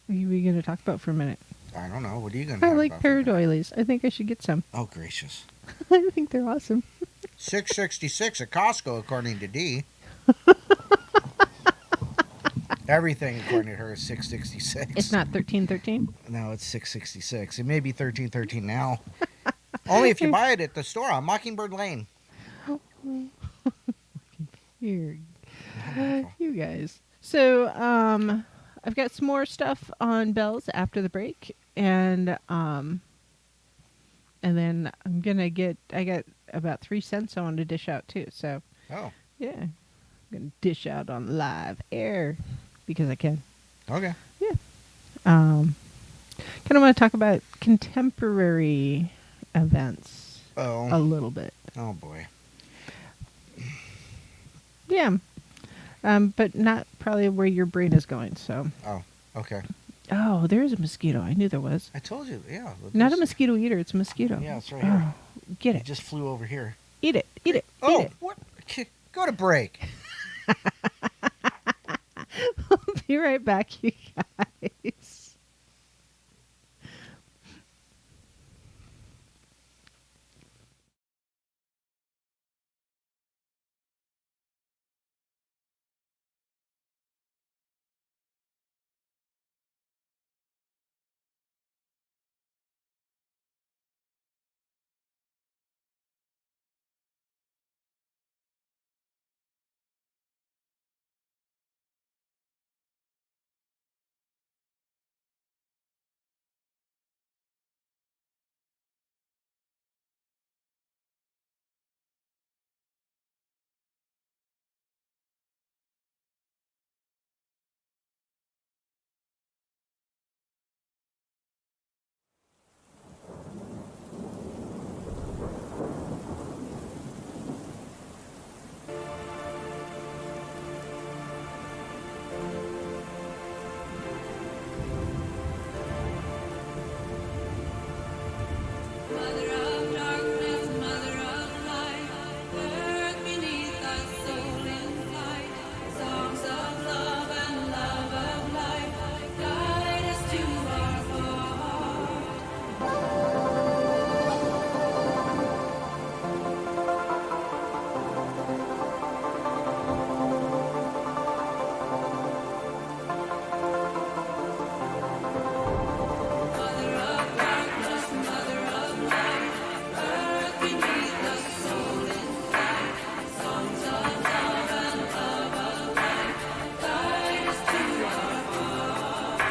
What are we going to talk about for a minute? I don't know. What are you going to talk I like about? paradoilies. I think I should get some. Oh, gracious. I think they're awesome. $6.66 at Costco, according to Dee. Everything, according to her, is 666. It's not 1313. No, it's 666. It may be 1313 now. Only if you buy it at the store on Mockingbird Lane. Here, you guys. So, I've got some more stuff on bells after the break, and then I got about 3 cents I want to dish out too. So, Oh, yeah, I'm gonna dish out on live air because I can. okay. Yeah. Kind of want to talk about contemporary events Oh. a little bit. Oh, boy. Yeah. But not probably where your brain is going. So. Oh, okay. Oh, there's a mosquito. I knew there was. I told you, yeah. Not a mosquito eater. It's a mosquito. Yeah, it's right here. Oh, get It it. just flew over here. Eat it. Eat it. Oh, Eat it. what? Go to break. I'll be right back, you guys. Mother of darkness, mother of light, earth beneath us, soul in flight, songs of love and love of life, guide us to our heart. Mother of darkness, mother of light, earth beneath us, soul in flight, songs of love and love of life, guide us to our heart.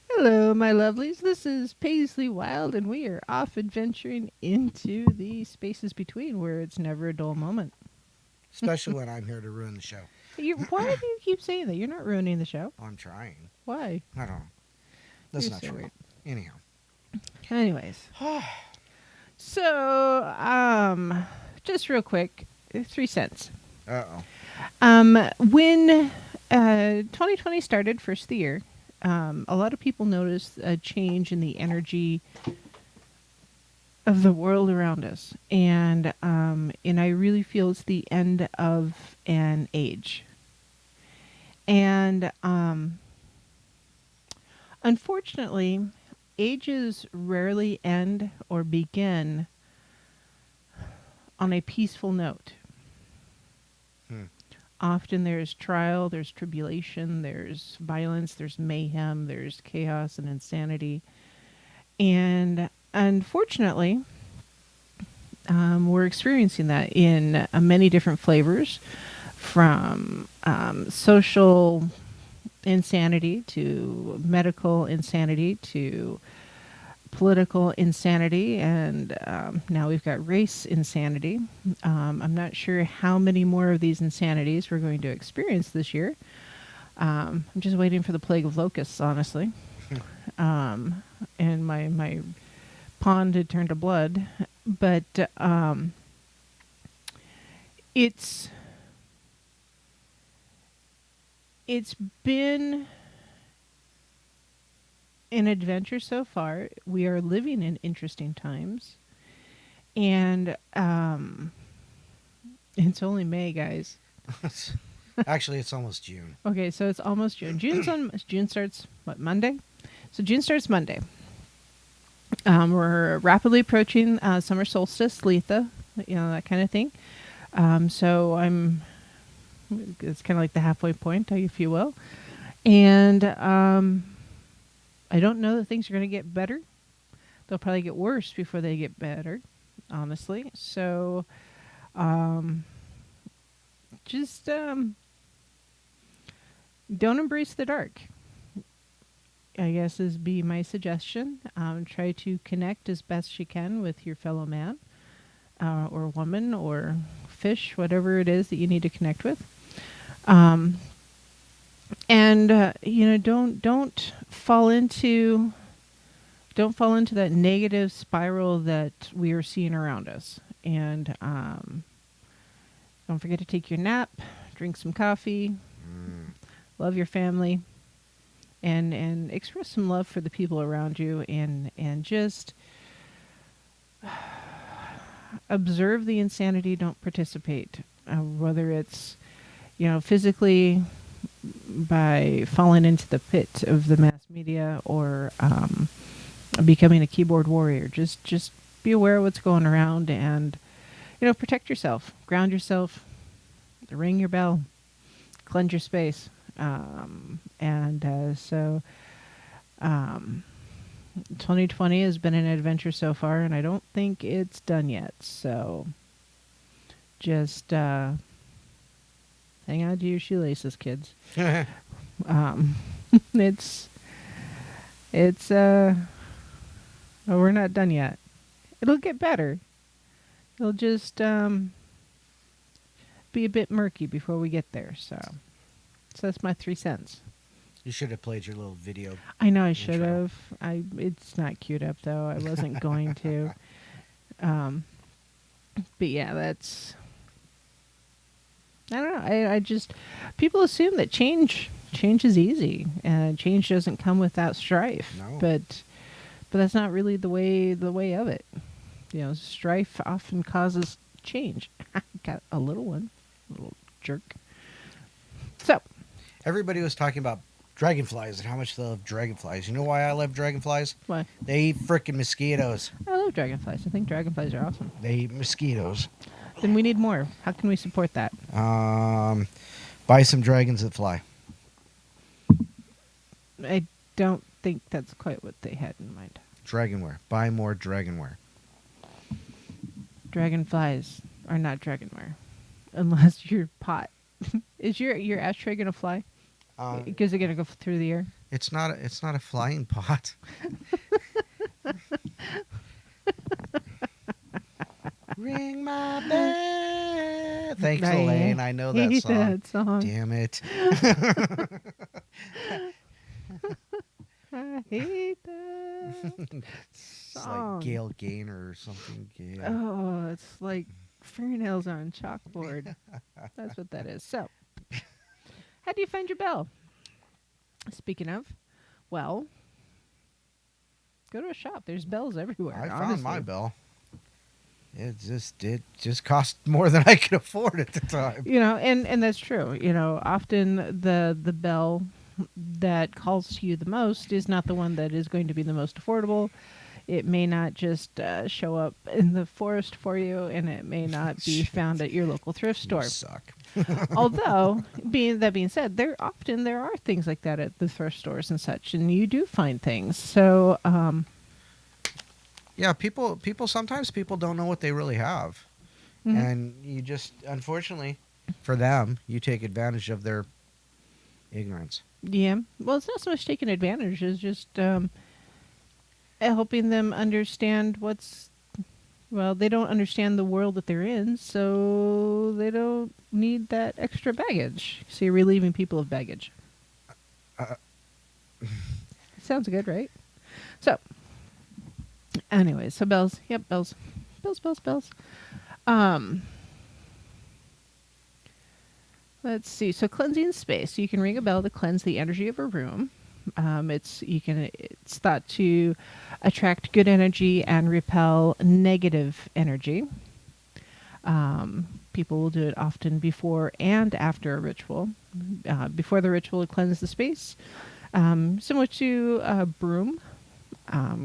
Hello, my lovelies. This is Paisley Wild, and we are off adventuring into the spaces between where it's never a dull moment. especially when I'm here to ruin the show. Why do you keep saying that? You're not ruining the show. I'm trying. Why? I don't know. That's You're not so true. weird. Anyhow. Anyways. So, just real quick, 3 cents. Uh-oh. When 2020 started, first of the year, a lot of people noticed a change in the energy of the world around us, and I really feel it's the end of an age. And unfortunately, ages rarely end or begin on a peaceful note. Often there's trial, there's tribulation, there's violence, there's mayhem, there's chaos and insanity. And unfortunately, we're experiencing that in many different flavors, from social insanity to medical insanity to political insanity, and now we've got race insanity. I'm not sure how many more of these insanities we're going to experience this year. I'm just waiting for the plague of locusts, honestly. And my pond had turned to blood. But it's been an adventure so far. We are living in interesting times, and it's only May, guys. Actually, it's almost June. Okay, so it's almost June. June starts what, Monday? So June starts Monday. We're rapidly approaching summer solstice, Letha, that kind of thing. So it's kind of like the halfway point, if you will, and I don't know that things are going to get better. They'll probably get worse before they get better, honestly. So, just don't embrace the dark, I guess, is be my suggestion. Try to connect as best you can with your fellow man or woman or fish, whatever it is that you need to connect with. And don't fall into that negative spiral that we are seeing around us. And don't forget to take your nap, drink some coffee, love your family, and express some love for the people around you, and just observe the insanity. Don't participate, whether it's physically, by falling into the pit of the mass media, or becoming a keyboard warrior. Just be aware of what's going around, and protect yourself, ground yourself, ring your bell, cleanse your space. So 2020 has been an adventure so far, and I don't think it's done yet. So just hang on to your shoelaces, kids. We're not done yet. It'll get better. It'll just be a bit murky before we get there. So that's my 3 cents. You should have played your little video. I know I should have. It's not queued up though. I wasn't going to. But yeah, that's. I don't know. I just, people assume that change is easy, and change doesn't come without strife. No. But that's not really the way of it. Strife often causes change. Got a little one, a little jerk. So, everybody was talking about dragonflies and how much they love dragonflies. You know why I love dragonflies? Why? They eat frickin' mosquitoes. I love dragonflies. I think dragonflies are awesome. They eat mosquitoes. Then we need more. How can we support that? Buy some dragons that fly. I don't think that's quite what they had in mind. Dragonware. Buy more dragonware. Dragonflies are not dragonware, unless your pot. Is your ashtray gonna fly? Is it gonna go through the air? It's not a flying pot. Ring my bell. Thanks, I Elaine. I know that hate song. that song. Damn it. I hate that It's song. like Gail Gaynor or something. Gail. Oh, it's like fingernails on chalkboard. That's what that is. So, how do you find your bell? Speaking of, well, go to a shop. There's bells everywhere. I found honestly. my bell. It just cost more than I could afford at the time. You know, and that's true. You know, often the bell that calls to you the most is not the one that is going to be the most affordable. It may not just show up in the forest for you, and it may not be found at your local thrift You store. suck. Although, being said, there are things like that at the thrift stores and such, and you do find things. So, Yeah, sometimes people don't know what they really have. mhm. And you just, unfortunately, for them, you take advantage of their ignorance. Yeah. Well, it's not so much taking advantage as just helping them understand they don't understand the world that they're in, so they don't need that extra baggage. So you're relieving people of baggage. Uh, Sounds good, right? So, anyways, so bells. Yep, bells. Bells, bells, bells. Let's see. So cleansing space. You can ring a bell to cleanse the energy of a room. It's thought to attract good energy and repel negative energy. People will do it often before and after a ritual. Before the ritual to cleanse the space, similar to a broom,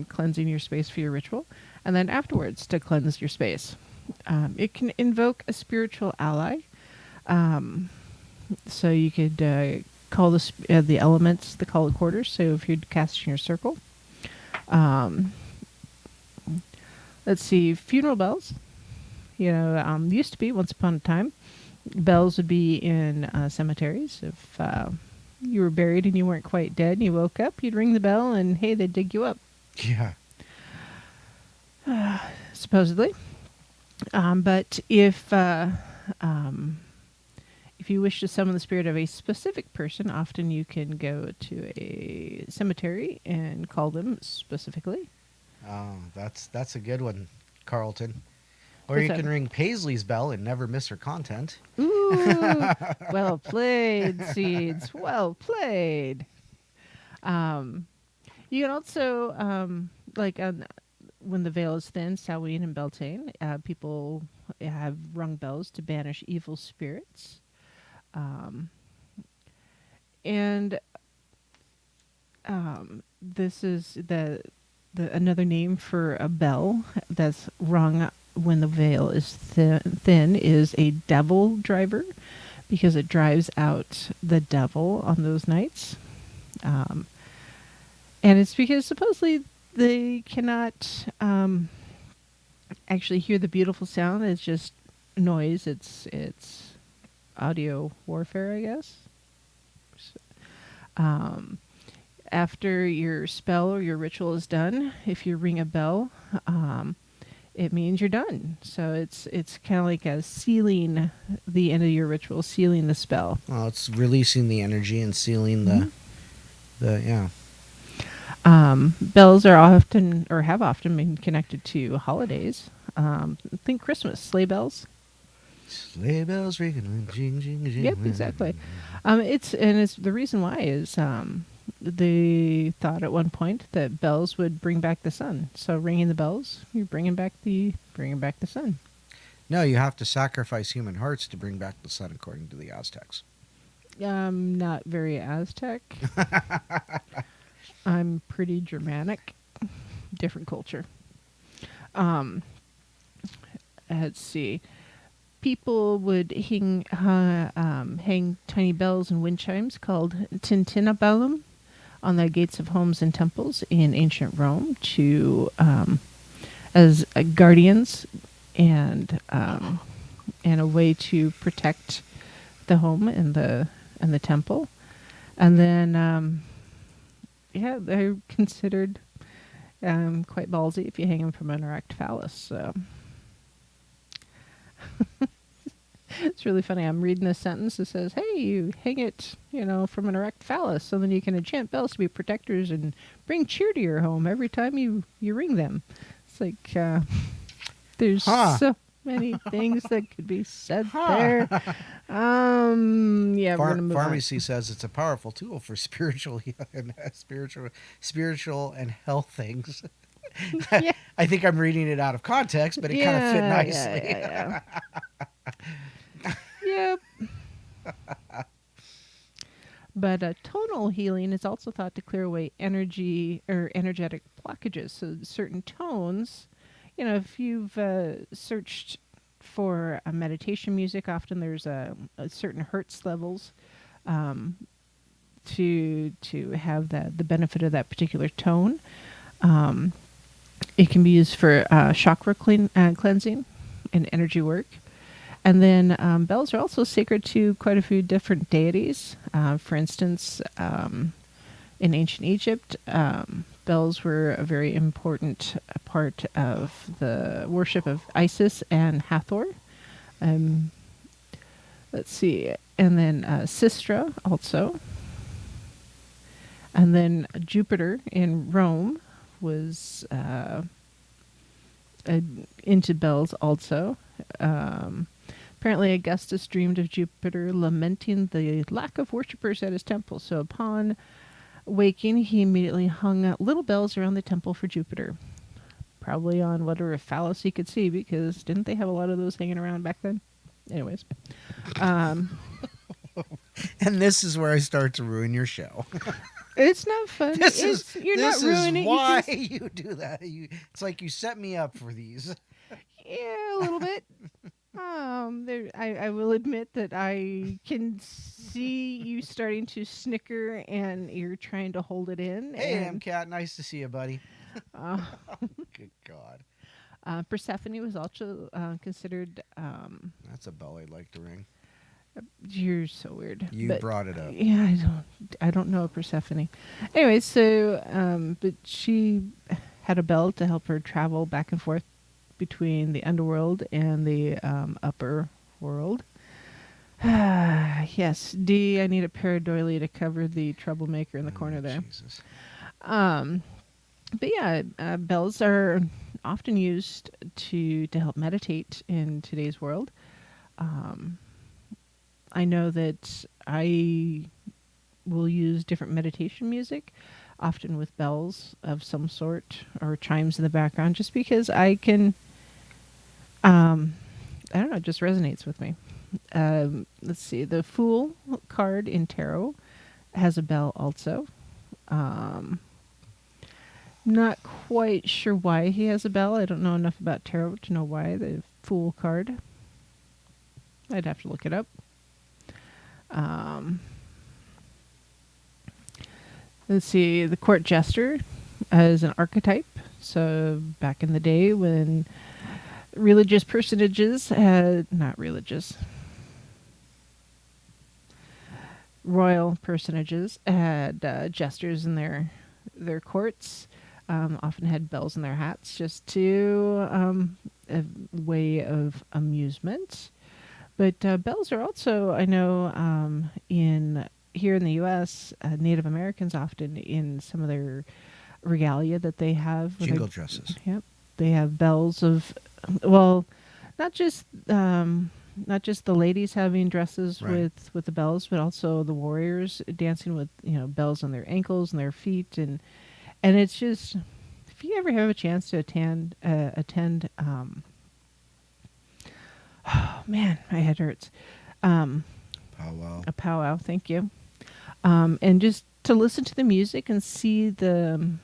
cleansing your space for your ritual, and then afterwards to cleanse your space. It can invoke a spiritual ally. So you could call the elements the call of quarters. So if you're casting your circle, let's see, funeral bells. You know, used to be once upon a time, bells would be in cemeteries. If you were buried and you weren't quite dead, and you woke up, you'd ring the bell, and hey, they'd dig you up. Yeah. Supposedly. But if you wish to summon the spirit of a specific person, often you can go to a cemetery and call them specifically. Oh, that's a good one, Carlton. Or What's you that? can ring Paisley's bell and never miss her content. Ooh, well played, Seeds. Well played. You can also, when the veil is thin, Samhain and Beltane, people have rung bells to banish evil spirits. This is the another name for a bell that's rung when the veil is thin is a devil driver, because it drives out the devil on those nights. And it's because supposedly they cannot actually hear the beautiful sound. It's just noise. It's audio warfare, I guess. After your spell or your ritual is done, if you ring a bell, it means you're done. So it's kind of like a sealing the end of your ritual, sealing the spell. Well, it's releasing the energy and sealing the Bells are often, or have often been connected to holidays. Think Christmas, sleigh bells. Sleigh bells ringing, jing, jing, jing. Yep, exactly. It's the reason why is they thought at one point that bells would bring back the sun. So ringing the bells, you're bringing back the sun. No, you have to sacrifice human hearts to bring back the sun, according to the Aztecs. Not very Aztec. I'm pretty Germanic. Different culture. Let's see. People would hang tiny bells and wind chimes called tintinnabellum on the gates of homes and temples in ancient Rome as guardians and a way to protect the home and the temple. And then they're considered quite ballsy if you hang them from an erect phallus. So It's really funny. I'm reading a sentence that says, "Hey, you hang it, from an erect phallus, so then you can enchant bells to be protectors and bring cheer to your home every time you ring them." It's like there's Huh. so many things that could be said Huh. there. Yeah, we're gonna move on. Pharmacy says it's a powerful tool for spiritual and spiritual and health things. Yeah. I think I'm reading it out of context, but it kind of fit Yeah, nicely. yeah. Yep. But tonal healing is also thought to clear away energy or energetic blockages. So certain tones, if you've searched for meditation music, often there's a certain hertz levels to have the benefit of that particular tone. It can be used for chakra cleansing and energy work. And then bells are also sacred to quite a few different deities. For instance, in ancient Egypt, bells were a very important part of the worship of Isis and Hathor. Let's see. And then Sistra also. And then Jupiter in Rome was into bells also. Apparently, Augustus dreamed of Jupiter lamenting the lack of worshippers at his temple. So upon waking, he immediately hung little bells around the temple for Jupiter. Probably on whatever phallus he could see, because didn't they have a lot of those hanging around back then? Anyways. And this is where I start to ruin your show. It's not fun. You're not ruining why it. you do that. It's like you set me up for these. Yeah, a little bit. I will admit that I can see you starting to snicker and you're trying to hold it in. Hey, and, MCAT, nice to see you, buddy. uh, Good God. Persephone was also considered. That's a bell I'd like to ring. You're so weird. You But, brought it up. Yeah, I don't know Persephone. Anyway, so but she had a bell to help her travel back and forth between the underworld and the upper world. Yes, D. I need a pareidolia to cover the troublemaker in the corner there. Jesus. But yeah, bells are often used to help meditate in today's world. I know that I will use different meditation music, often with bells of some sort or chimes in the background, just because I can. I don't know, it just resonates with me. Let's see, the Fool card in tarot has a bell also. Not quite sure why he has a bell. I don't know enough about tarot to know why the Fool card. I'd have to look it up. Let's see, the court jester as an archetype. So back in the day when religious personages had, not religious, royal personages had jesters in their courts, often had bells in their hats just to a way of amusement. But bells are also, I know, here in the U.S., Native Americans often in some of their regalia that they have. Jingle dresses. Yep, they have bells of, well, not just the ladies having dresses Right. with the bells, but also the warriors dancing with bells on their ankles and their feet, and it's just, if you ever have a chance to attend. Oh man, my head hurts. Powwow. A powwow, thank you. And just to listen to the music and see the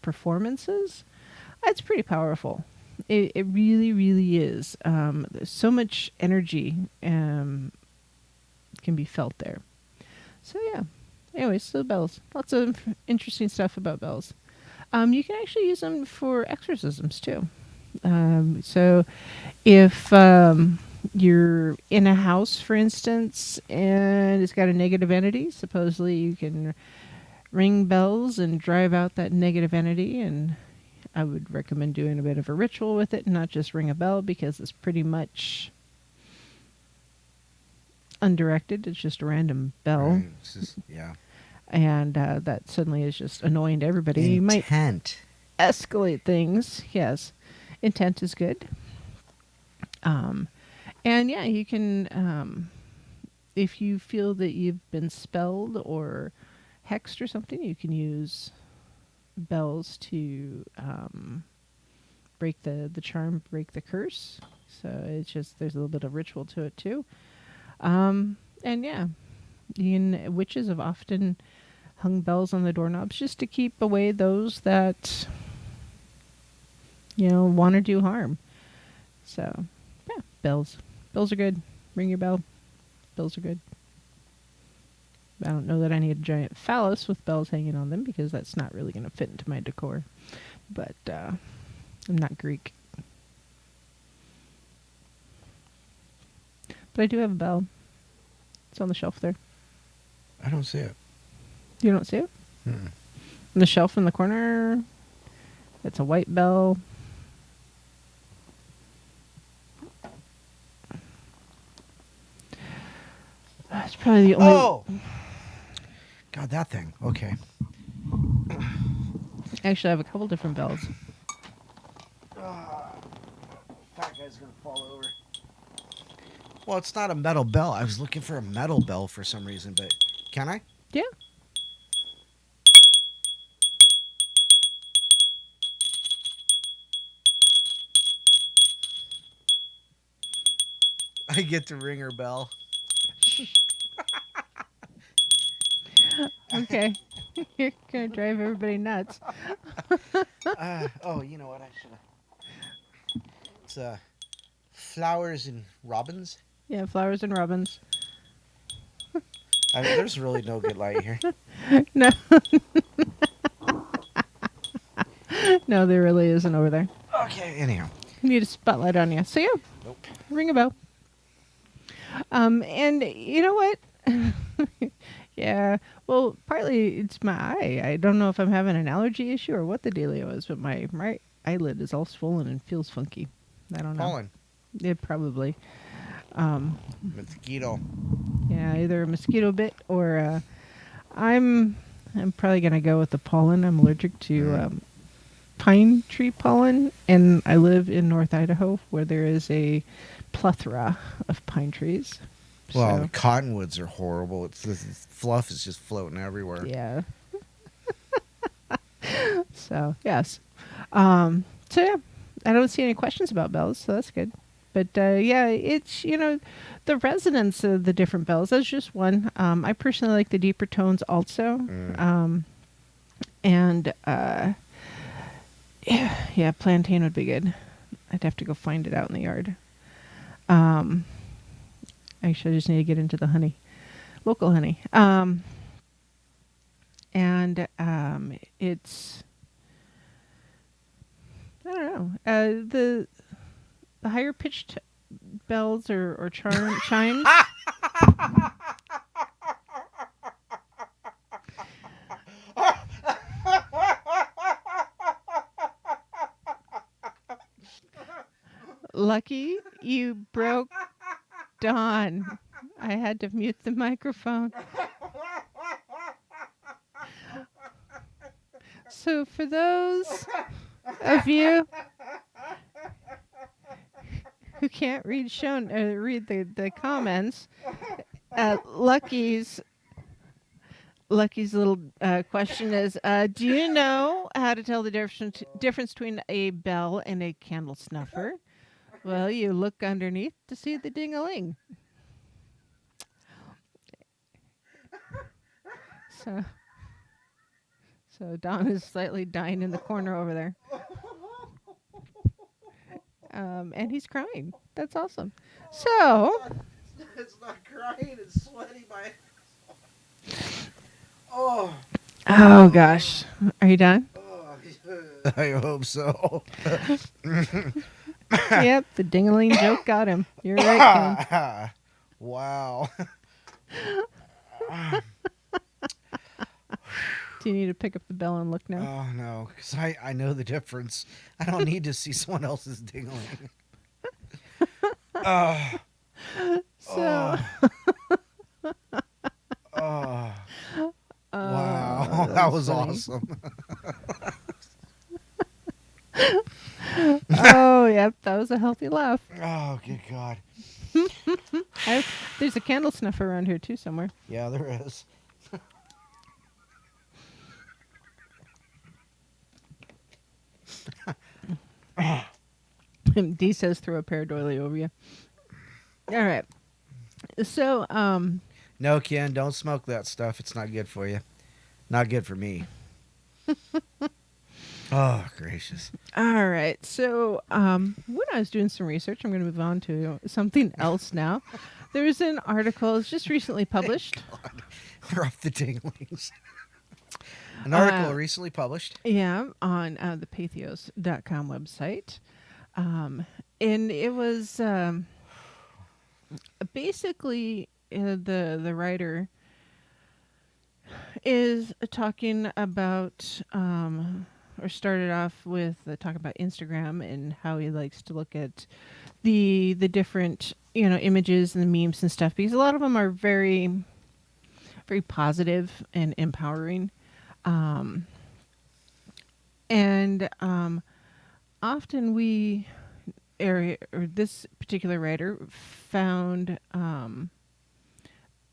performances, it's pretty powerful. It really, really is. There's so much energy can be felt there. So yeah. Anyways, so bells. Lots of interesting stuff about bells. You can actually use them for exorcisms too. So if you're in a house, for instance, and it's got a negative entity, supposedly you can ring bells and drive out that negative entity. And I would recommend doing a bit of a ritual with it and not just ring a bell, because it's pretty much undirected. It's just a random bell. Right. It's just, yeah. And that suddenly is just annoying to everybody. You might Intent. escalate things. Yes. Intent is good. And yeah, you can, if you feel that you've been spelled or hexed or something, you can use bells to break the charm, break the curse. So it's just, there's a little bit of ritual to it too. And yeah, witches have often hung bells on the doorknobs just to keep away those that, want to do harm. So yeah, bells. Bells are good. Ring your bell. Bells are good. I don't know that I need a giant phallus with bells hanging on them because that's not really going to fit into my decor. But I'm not Greek. But I do have a bell. It's on the shelf there. I don't see it. You don't see it? Mm-mm. On the shelf in the corner. It's a white bell. That's probably the only... Oh! God, that thing. Okay. Actually, I have a couple different bells. That guy's going to fall over. Well, it's not a metal bell. I was looking for a metal bell for some reason, but can I? Yeah. I get to ring her bell. Okay. You're going to drive everybody nuts. Oh, you know what? I should have. It's flowers and robins. Yeah, flowers and robins. There's really no good light here. No. No, there really isn't over there. Okay, anyhow. You need a spotlight on you. So yeah, Nope. ring a bell. And you know what? Yeah, well, partly it's my eye. I don't know if I'm having an allergy issue or what the dealio is, but my right eyelid is all swollen and feels funky. I don't know. Pollen. It probably. Mosquito. Yeah, either a mosquito bit or I'm probably gonna go with the pollen. I'm allergic to pine tree pollen, and I live in North Idaho where there is a plethora of pine trees. Well, So, the cottonwoods are horrible. This fluff is just floating everywhere. yeah. So yes. So yeah, I don't see any questions about bells, so that's good. But yeah, it's the resonance of the different bells. That's just one. I personally like the deeper tones also. And yeah, plantain would be good. I'd have to go find it out in the yard. Actually, I just need to get into the honey, local honey. And it's, I don't know, the higher pitched bells or chimes. Lucky you broke Dawn. I had to mute the microphone. So for those of you who can't read read the comments, Lucky's little question is, do you know how to tell the difference between a bell and a candle snuffer? Well, you look underneath to see the ding-a-ling. So Don is slightly dying in the corner over there. And he's crying. That's awesome. So, It's not crying, it's sweaty. Oh. Oh gosh. Are you done? I hope so. Yep, the ding-a-ling joke got him. You're right, Ken. Wow. Do you need to pick up the bell and look now? Oh, no, because I know the difference. I don't need to see someone else's ding-a-ling. So, That was funny. awesome. Oh, yep, that was a healthy laugh. Oh, good God. There's a candle snuffer around here too somewhere. Yeah, there is. D says throw a pear doily over you. All right. So, No, Ken, don't smoke that stuff. It's not good for you. Not good for me. Oh, gracious. all right. So, when I was doing some research, I'm going to move on to something else now. There's an article, it's just recently published. God, we're off the tinglings. An article recently published. Yeah, on the pathos.com website. And it was basically the writer is talking about or started off with talking about Instagram and how he likes to look at the different images and the memes and stuff, because a lot of them are very very positive and empowering. And often we, or this particular writer found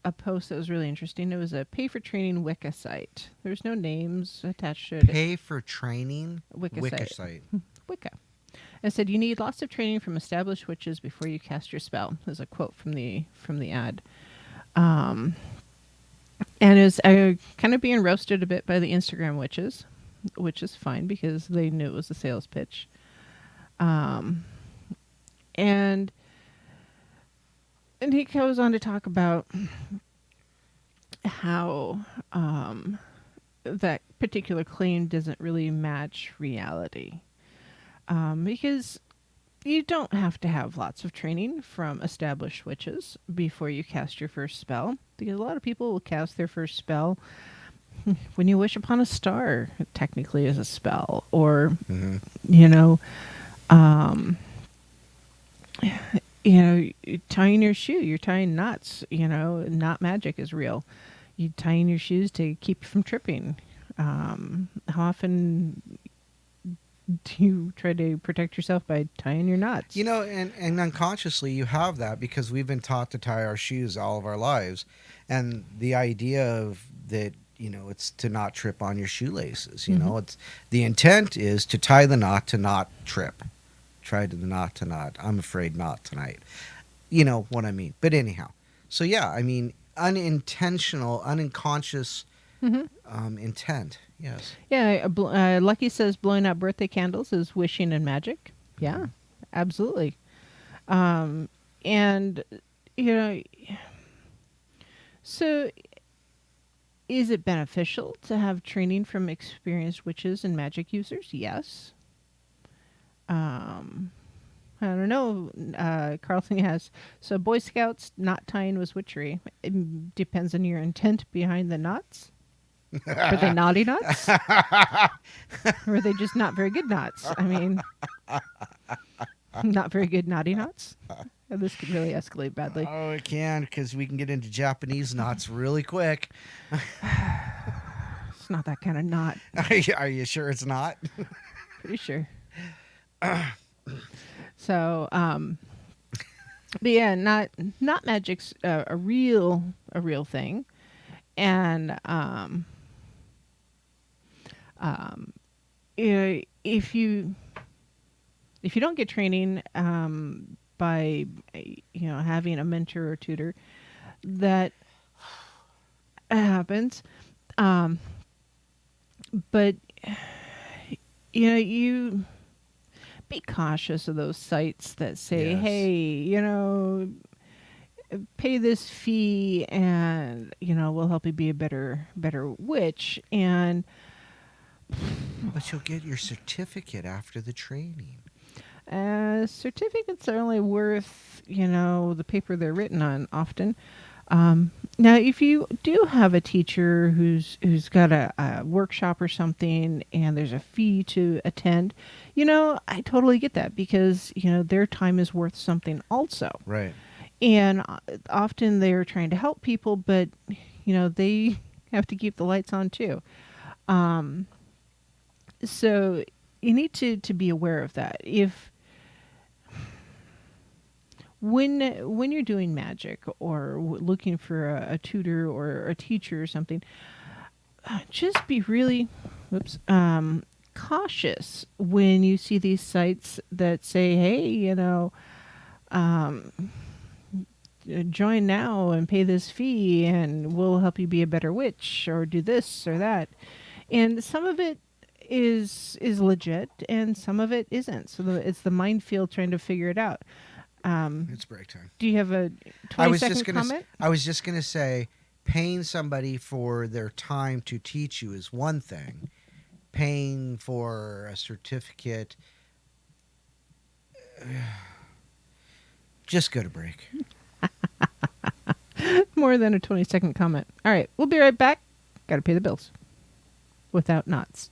a post that was really interesting. It was a pay for training Wicca site. There's no names attached to it. Pay for training Wicca site. Wicca. It said you need lots of training from established witches before you cast your spell. There's a quote from the ad. And is kind of being roasted a bit by the Instagram witches, which is fine because they knew it was a sales pitch. And he goes on to talk about how that particular claim doesn't really match reality. Because you don't have to have lots of training from established witches before you cast your first spell, because a lot of people will cast their first spell when you wish upon a star, technically as a spell, or tying your shoe, you're tying knots. Knot magic is real. You tying your shoes to keep you from tripping. How often do you try to protect yourself by tying your knots? And unconsciously you have that because we've been taught to tie our shoes all of our lives. And the idea of that, it's to not trip on your shoelaces. It's the intent is to tie the knot to not trip. Try to not to not. I'm afraid not tonight. You know what I mean? But anyhow. So yeah, I mean, unintentional, unconscious intent. Yes. Yeah, Lucky says blowing out birthday candles is wishing and magic. Yeah, absolutely. And, so is it beneficial to have training from experienced witches and magic users? Yes. I don't know. Carlton has. So Boy Scouts not tying was witchery. It depends on your intent behind the knots. Were they naughty knots? Or were they just not very good knots? I mean, not very good naughty knots? This could really escalate badly. Oh, it can, because we can get into Japanese knots really quick. It's not that kind of knot. Are you sure it's not? Pretty sure. So, but yeah, not magic's a real thing. And if you don't get training by having a mentor or tutor, that happens. But you be cautious of those sites that say, Yes. hey, pay this fee and we'll help you be a better witch. And But you'll get your certificate after the training. certificates are only worth the paper they're written on often. Now if you do have a teacher who's got a workshop or something and there's a fee to attend, I totally get that, because their time is worth something also. Right. And often they're trying to help people, but they have to keep the lights on too. Um, so you need to be aware of that. If when you're doing magic or looking for a tutor or a teacher or something, just be really, whoops, cautious when you see these sites that say, hey, um, join now and pay this fee and we'll help you be a better witch or do this or that. And some of it is legit and some of it isn't. So it's the minefield trying to figure it out. It's break time. Do you have a I 20 was second just gonna. comment? I was just gonna say, paying somebody for their time to teach you is one thing. Paying for a certificate, just go to break. More than a 20-second comment. All right, we'll be right back. Got to pay the bills without knots.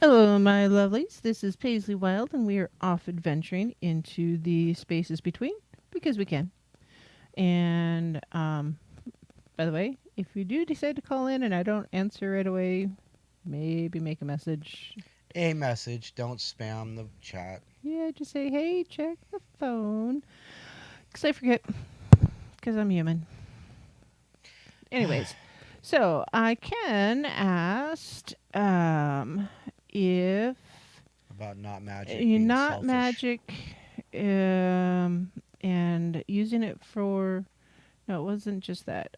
Hello, my lovelies. This is Paisley Wild, and we are off adventuring into the spaces between because we can. And by the way, if you do decide to call in and I don't answer right away, maybe make a message. A message. Don't spam the chat. Yeah, just say, hey, check the phone. Because I forget, because I'm human. Anyways, so I can ask if About not magic. you're Being not selfish. magic and using it for. No, it wasn't just that.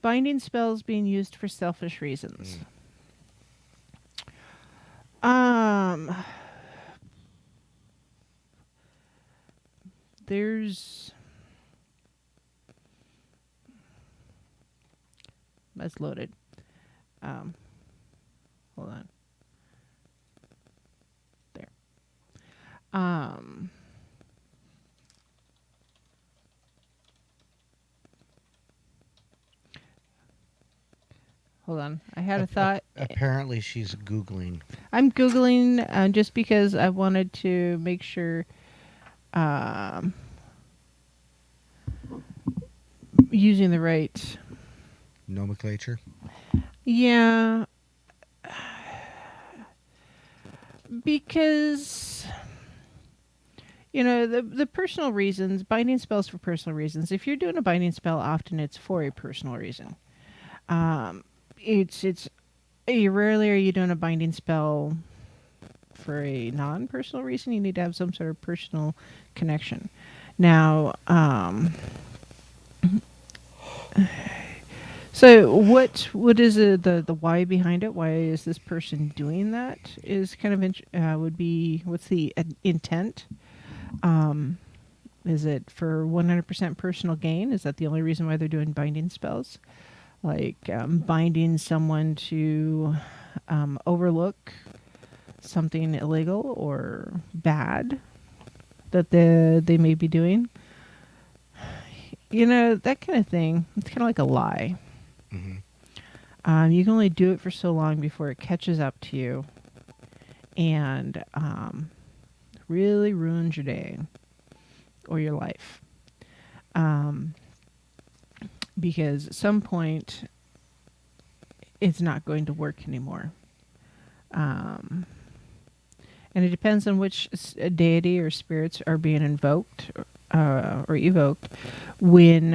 Binding spells being used for selfish reasons. There's. That's loaded. Hold on. There. Hold on. I had a thought. Apparently, she's Googling. I'm Googling just because I wanted to make sure using the right. Nomenclature. Yeah. Because, the personal reasons, binding spells for personal reasons. If you're doing a binding spell, often it's for a personal reason. It's rarely are you doing a binding spell for a non-personal reason. You need to have some sort of personal connection. Now, so what is the why behind it? Why is this person doing that? Is kind of would be what's the intent? Is it for 100% personal gain? Is that the only reason why they're doing binding spells? Like binding someone to overlook something illegal or bad that they may be doing. That kind of thing. It's kind of like a lie. Mm-hmm. You can only do it for so long before it catches up to you and really ruins your day or your life. Because at some point, it's not going to work anymore. And it depends on which deity or spirits are being invoked or evoked when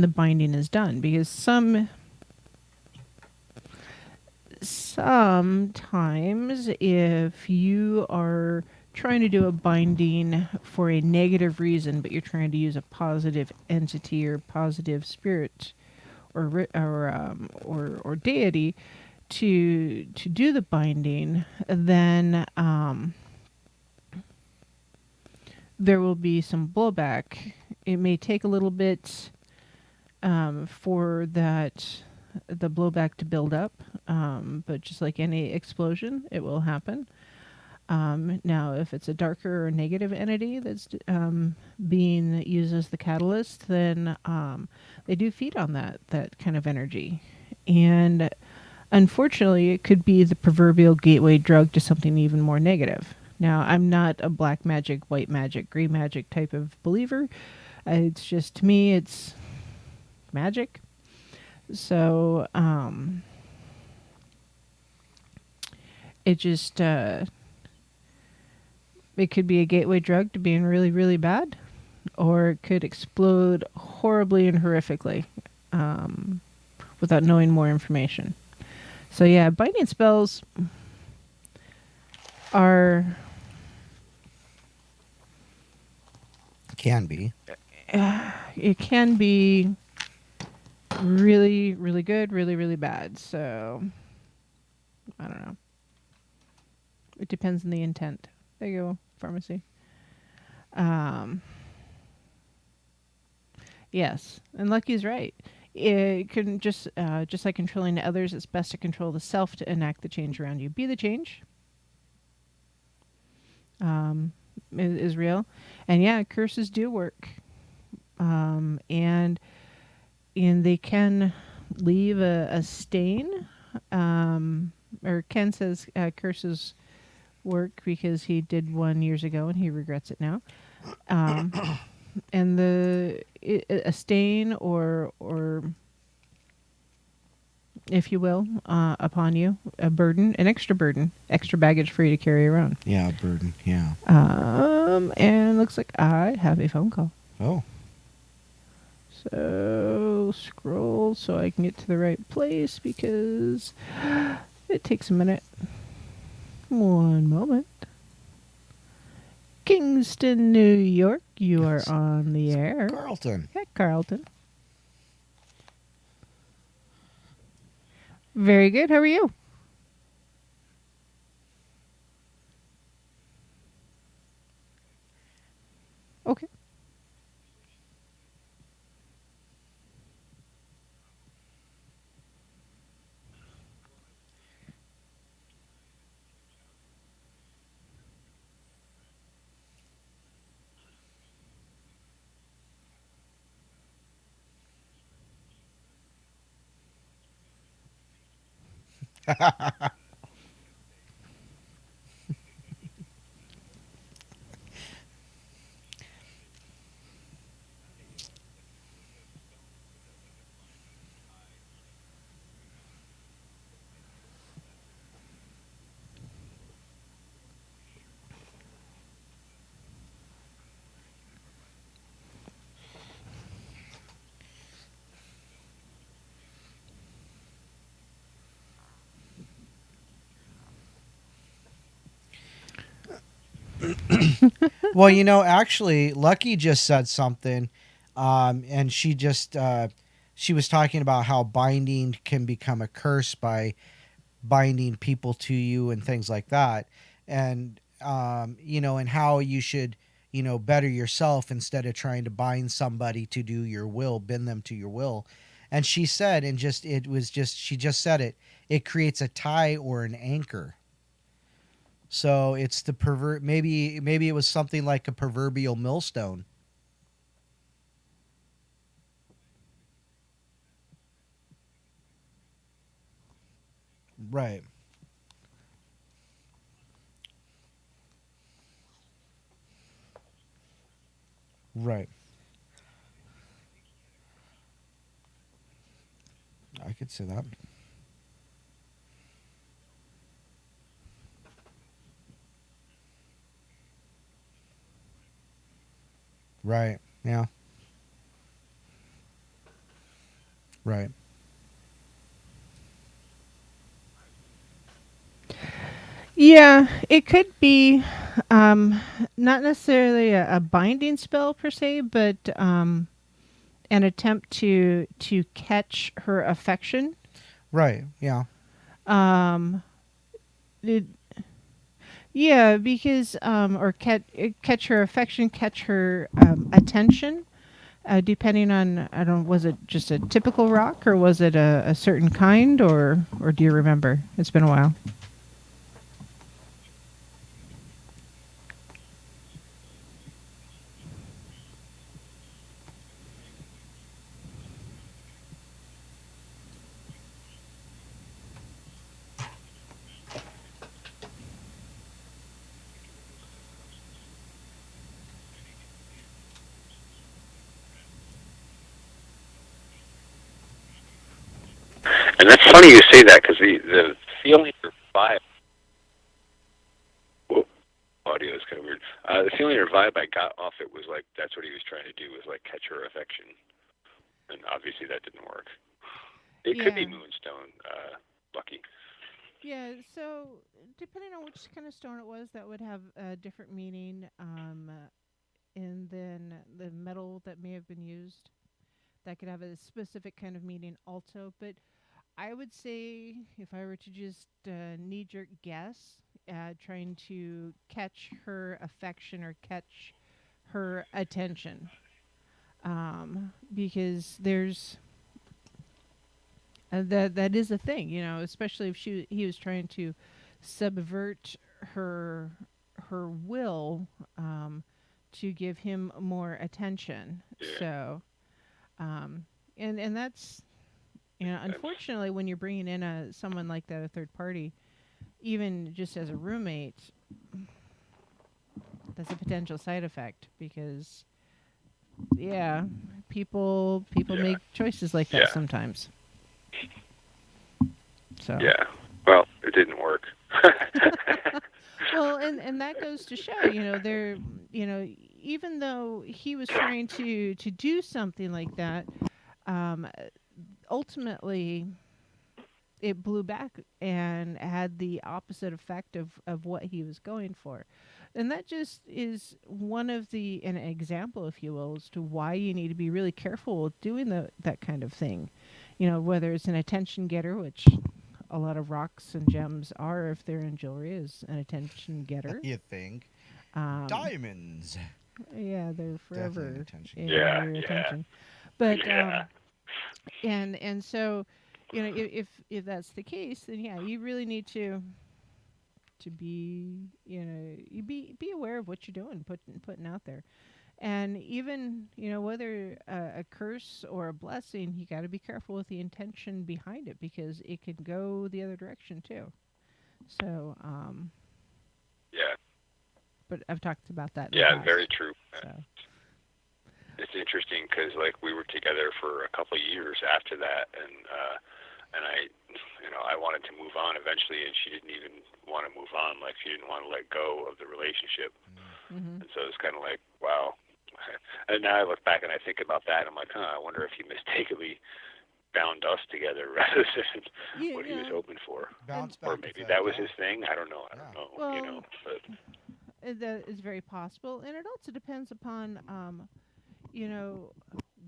the binding is done. Because sometimes if you are trying to do a binding for a negative reason, but you're trying to use a positive entity or positive spirit or deity to do the binding, then there will be some blowback. It may take a little bit for the blowback to build up, but just like any explosion, it will happen. Now, if it's a darker or negative entity that's being used as the catalyst, then they do feed on that kind of energy. And unfortunately, it could be the proverbial gateway drug to something even more negative. Now, I'm not a black magic, white magic, green magic type of believer. It's just, to me, it's magic. So, it just... it could be a gateway drug to being really, really bad, or it could explode horribly and horrifically without knowing more information. So yeah, binding spells are... Can be. It can be really, really good, really, really bad. So, I don't know. It depends on the intent. There you go, pharmacy. Yes, and Lucky's right. It can just like controlling others, it's best to control the self to enact the change around you. Be the change. Is real. And yeah, curses do work. And they can leave a stain. Or Ken says curses work because he did one years ago and he regrets it now. Um, and a stain or if you will, upon you, a burden, an extra baggage for you to carry around. Yeah, burden. Yeah. And looks like I have a phone call. Oh. So scroll so I can get to the right place because it takes a minute. One moment. Kingston, New York, you are Yes. on the air. Carlton. Hey, Carlton. Very good. How are you? Okay. Well, actually, Lucky just said something, and she was talking about how binding can become a curse by binding people to you and things like that, and and how you should better yourself instead of trying to bind somebody to do your will, bend them to your will. And she said, and just it was just she just said it creates a tie or an anchor. So it's the pervert. Maybe it was something like a proverbial millstone. Right. Right. I could say that. Right. Yeah. Right. Yeah, it could be um, not necessarily a binding spell per se, but an attempt to catch her affection. Right. Yeah. Um, it, yeah, because or catch her affection, catch her attention. Depending on, I don't, was it just a typical rock or was it a certain kind or do you remember? It's been a while. And that's funny you say that because the feeling or vibe, whoa, audio is kind of weird. The feeling or vibe I got off it was like that's what he was trying to do was like catch her affection, and obviously that didn't work. It could be Yeah. Moonstone, Lucky. Yeah, so depending on which kind of stone it was, that would have a different meaning. And then the metal that may have been used, that could have a specific kind of meaning also. But I would say, if I were to just knee jerk guess, trying to catch her affection or catch her attention, because there's that is a thing, especially if he was trying to subvert her her will to give him more attention. Yeah. So, um, and that's Unfortunately, when you're bringing in someone like that, a third party, even just as a roommate, that's a potential side effect because, yeah, people Yeah. make choices like that Yeah. sometimes. So Yeah. Well, it didn't work. well, and that goes to show, even though he was trying to do something like that, um, ultimately it blew back and had the opposite effect of what he was going for. And that just is an example, if you will, as to why you need to be really careful with doing that kind of thing. Whether it's an attention getter, which a lot of rocks and gems are if they're in jewelry, is an attention getter. You think? Diamonds. Yeah, they're Definitely forever an attention in Yeah, your yeah. attention. But Yeah. and so, if that's the case, then yeah, you really need to be, you be aware of what you're doing, putting out there. And even, whether a curse or a blessing, you got to be careful with the intention behind it because it can go the other direction too. So, Yeah. but I've talked about that in the Yeah. past. Very true. So, It's interesting because like we were together for a couple of years after that, and I wanted to move on eventually, and she didn't even want to move on. Like she didn't want to let go of the relationship, mm-hmm. and so it's kind of like wow. And now I look back and I think about that, and I'm like, I wonder if he mistakenly bound us together rather than what he was hoping for. Bounce back Or maybe effect, that was yeah. his thing. I don't know. I don't know. Well, But that is very possible, and it also depends upon, you know,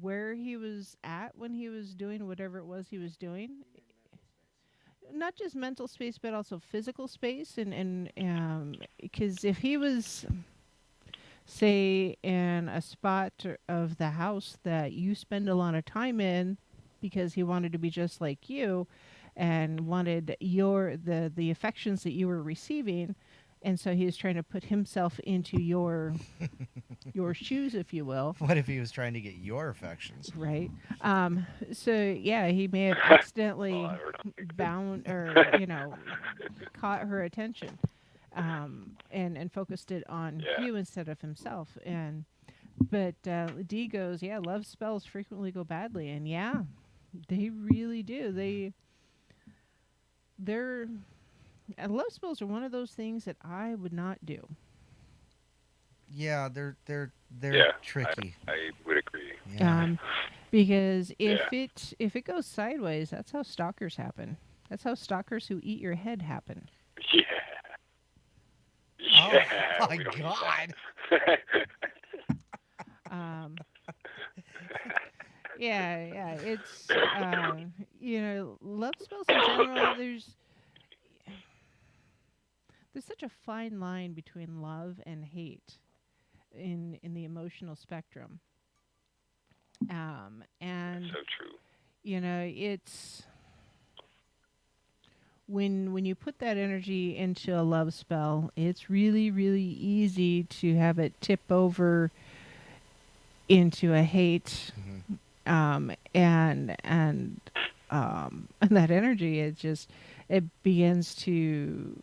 where he was at when he was doing whatever it was he was doing. Not just mental space, but also physical space, and because if he was, say, in a spot of the house that you spend a lot of time in, because he wanted to be just like you, and wanted the affections that you were receiving, and so he was trying to put himself into your shoes, if you will. What if he was trying to get your affections? Right. So yeah, he may have accidentally well, I don't think bound or caught her attention, and focused it on Yeah. you instead of himself. But D goes, yeah, love spells frequently go badly, and yeah, they really do. They're love spells are one of those things that I would not do. Yeah, they're Yeah, tricky. I would agree. Yeah. Because Yeah. if it goes sideways, that's how stalkers happen. That's how stalkers who eat your head happen. Yeah. Oh Yeah. my we don't need God. that. Um, yeah. It's love spells in general. There's such a fine line between love and hate in the emotional spectrum. And So true. it's when you put that energy into a love spell, it's really, really easy to have it tip over into a hate. Mhm. And that energy, it begins to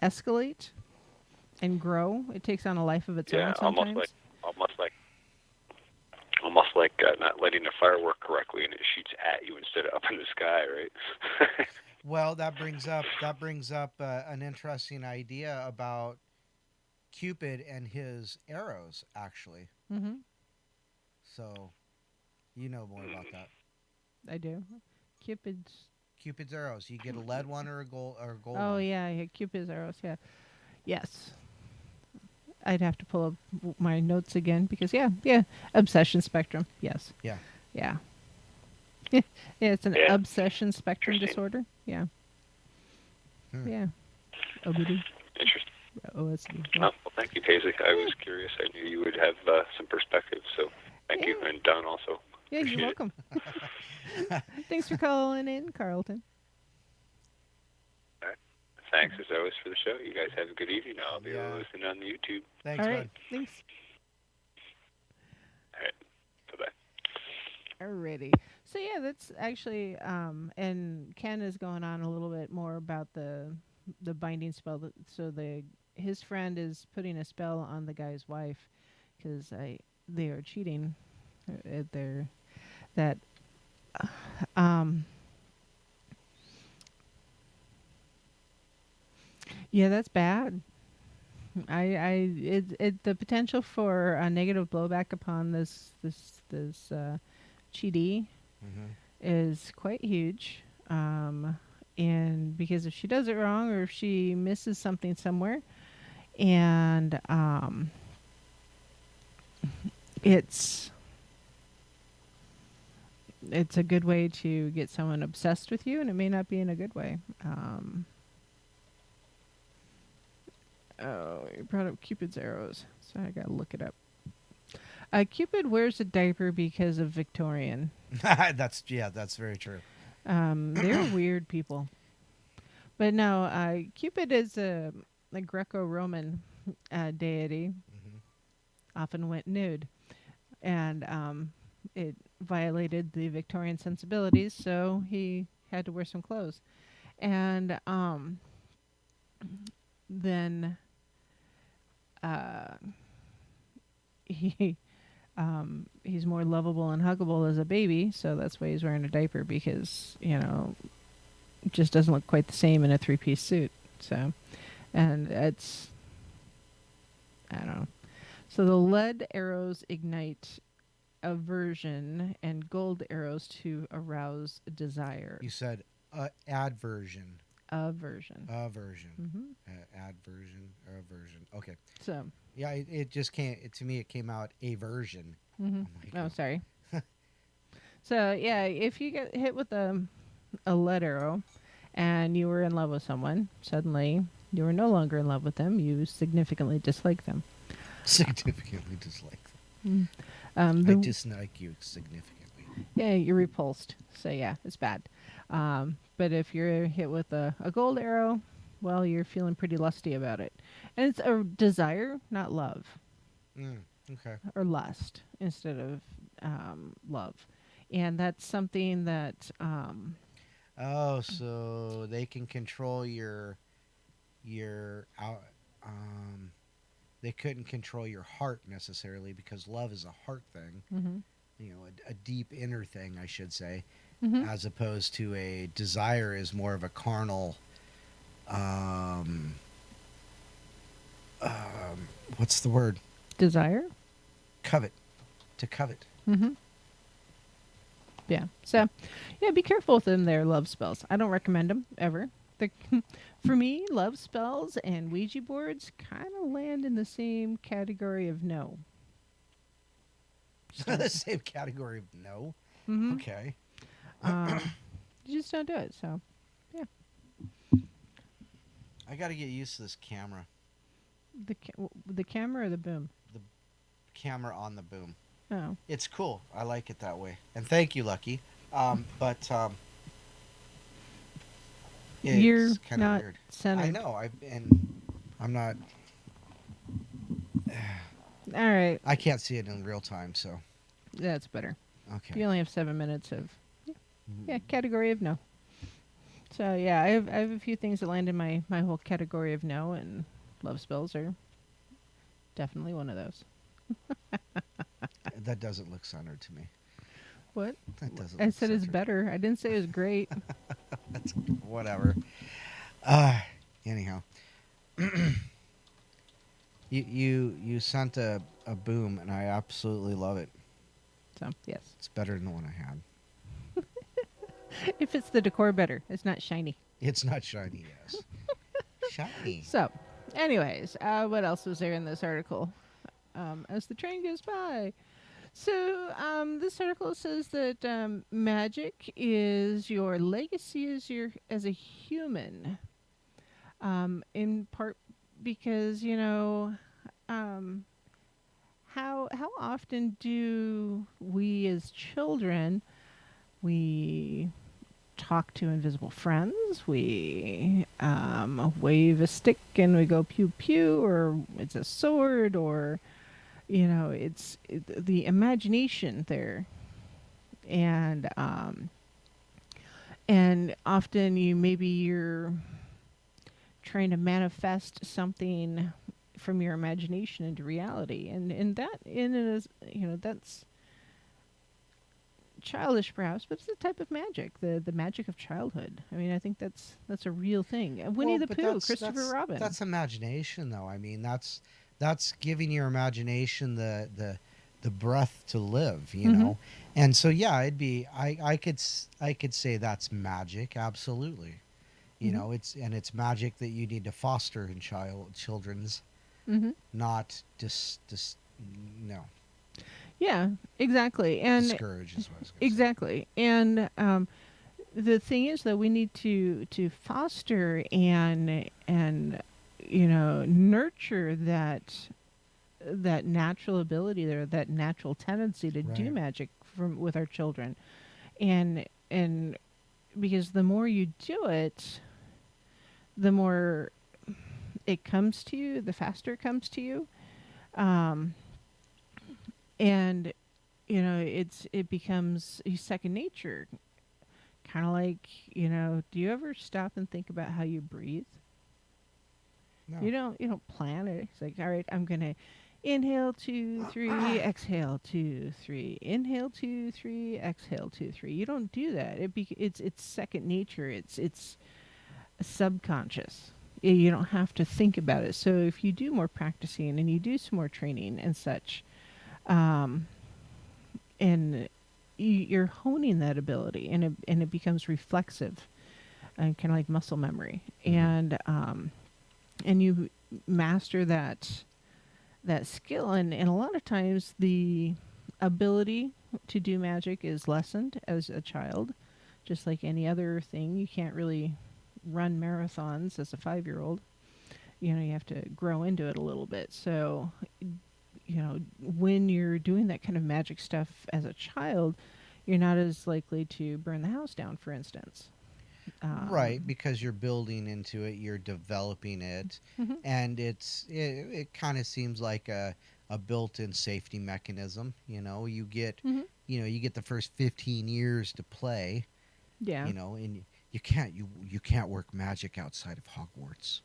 escalate and grow. It takes on a life of its Yeah, own sometimes. almost like not letting the fire work correctly, and it shoots at you instead of up in the sky, right? Well, that brings up an interesting idea about Cupid and his arrows, actually. Mm-hmm. So, you know more about that. I do. Cupid's. Cupid's arrows. You get a lead one or a gold Oh one. yeah, Cupid's arrows. Yeah. Yes. I'd have to pull up my notes again because yeah, obsession spectrum. Yes. Yeah. Yeah. Yeah, it's an Yeah. obsession spectrum Interesting. disorder. Yeah. Hmm. Yeah. OBD. Interesting. OSD. Yeah. Well, thank you, Paisley. I was curious. I knew you would have some perspective, so thank you. Yeah. And Don also. Yeah, Appreciate you're it. welcome. Thanks for calling in, Carlton. Thanks as always for the show. You guys have a good evening. I'll be Yeah. listening on the YouTube. Thanks, All bud. right. Thanks. All right. Bye-bye. Alrighty. So yeah, that's actually and Ken is going on a little bit more about the binding spell. So his friend is putting a spell on the guy's wife because they are cheating. They're that um yeah, that's bad. The potential for a negative blowback upon this cheatee Hmm. is quite huge. And because if she does it wrong or if she misses something somewhere, and it's it's a good way to get someone obsessed with you, and it may not be in a good way. Oh, you brought up Cupid's arrows, so I gotta look it up. Cupid wears a diaper because of Victorian. That's very true. They're weird people. But no, Cupid is a Greco-Roman deity. Hmm. Often went nude, and it violated the Victorian sensibilities, so he had to wear some clothes. And then uh, he he's more lovable and huggable as a baby, so that's why he's wearing a diaper because it just doesn't look quite the same in a three-piece suit. So, and it's I don't know. So the lead arrows ignite aversion and gold arrows to arouse desire. You said adversion, Aversion. aversion, Hmm. adversion, aversion. Okay. So, Yeah, it just came. To me, it came out aversion. hmm I'm like, oh, sorry. So yeah, if you get hit with a lead arrow, and you were in love with someone, suddenly you are no longer in love with them. You significantly dislike them. significantly dislike Mm. them. I The dislike you significantly. Yeah, you're repulsed. So yeah, it's bad. But if you're hit with a gold arrow, well, you're feeling pretty lusty about it. And it's a desire, not love Mm, okay. or lust instead of love. And that's something that, Oh, so they can control your out. Um, they couldn't control your heart necessarily because love is a heart thing. hmm You know, a deep inner thing, I should say, hmm as opposed to a desire is more of a carnal. Um, what's the word? desire. Covet. To covet. hmm Yeah. So, yeah, be careful with them. Their love spells. I don't recommend them ever. The, for me, love spells and Ouija boards kind of land in the same category of no. The same category of no. hmm Okay. Um, you just don't do it. So, yeah. I got to get used to this camera. The camera or the boom? The camera on the boom. Oh, It's cool. I like it that way. And thank you, Lucky. But you're it's kind of not weird. centered. I know. I'm not. All right, I can't see it in real time. So that's better. okay. You only have 7 minutes of yeah category of no. So yeah, I have a few things that land in my whole category of no, and love spells are definitely one of those. That doesn't look centered to me. What? That doesn't. I Look said it's centered. better. I didn't say it was great. That's whatever. Anyhow, you sent a boom, and I absolutely love it. So yes, It's better than the one I had. it fits the decor better. It's not shiny. It's not shiny, yes. Shiny. So, anyways, what else was there in this article? As the train goes by. So, this article says that magic is your legacy as a human. In part because how often do we as children we talk to invisible friends? We wave a stick and we go pew pew, or it's a sword, or the imagination there And often you're trying to manifest something from your imagination into reality, and that in it is, that's childish perhaps, but it's a type of magic, the magic of childhood. I mean, I think that's a real thing. Winnie the but Pooh, Christopher Robin. That's imagination, though. I mean, that's giving your imagination the breath to live, you know. And so, yeah, it'd be I could say that's magic, absolutely. You know, it's magic that you need to foster in children's, not just no Yeah, exactly. And discourage is what I was gonna say. exactly. And the thing is that we need to foster and nurture that natural ability, or that natural tendency to do Right. magic with our children. And because the more you do it, the more it comes to you, the faster it comes to you. Um, and it becomes second nature. Kind of like, do you ever stop and think about how you breathe? No. You don't plan it. It's like, all right, I'm gonna inhale 2, 3, exhale 2, 3, inhale 2, 3, exhale 2, 3. You don't do that. It's second nature. It's subconscious. You don't have to think about it. So if you do more practicing and you do some more training and such, and you're honing that ability, and it becomes reflexive, and kind of like muscle memory, and you master that skill, and a lot of times the ability to do magic is lessened as a child, just like any other thing. You can't really run marathons as a 5-year-old. You have to grow into it a little bit. So when you're doing that kind of magic stuff as a child, you're not as likely to burn the house down, for instance. Right, because you're building into it, you're developing it, and it kind of seems like a built-in safety mechanism. You get you get the first 15 years to play, Yeah. and you can't work magic outside of Hogwarts.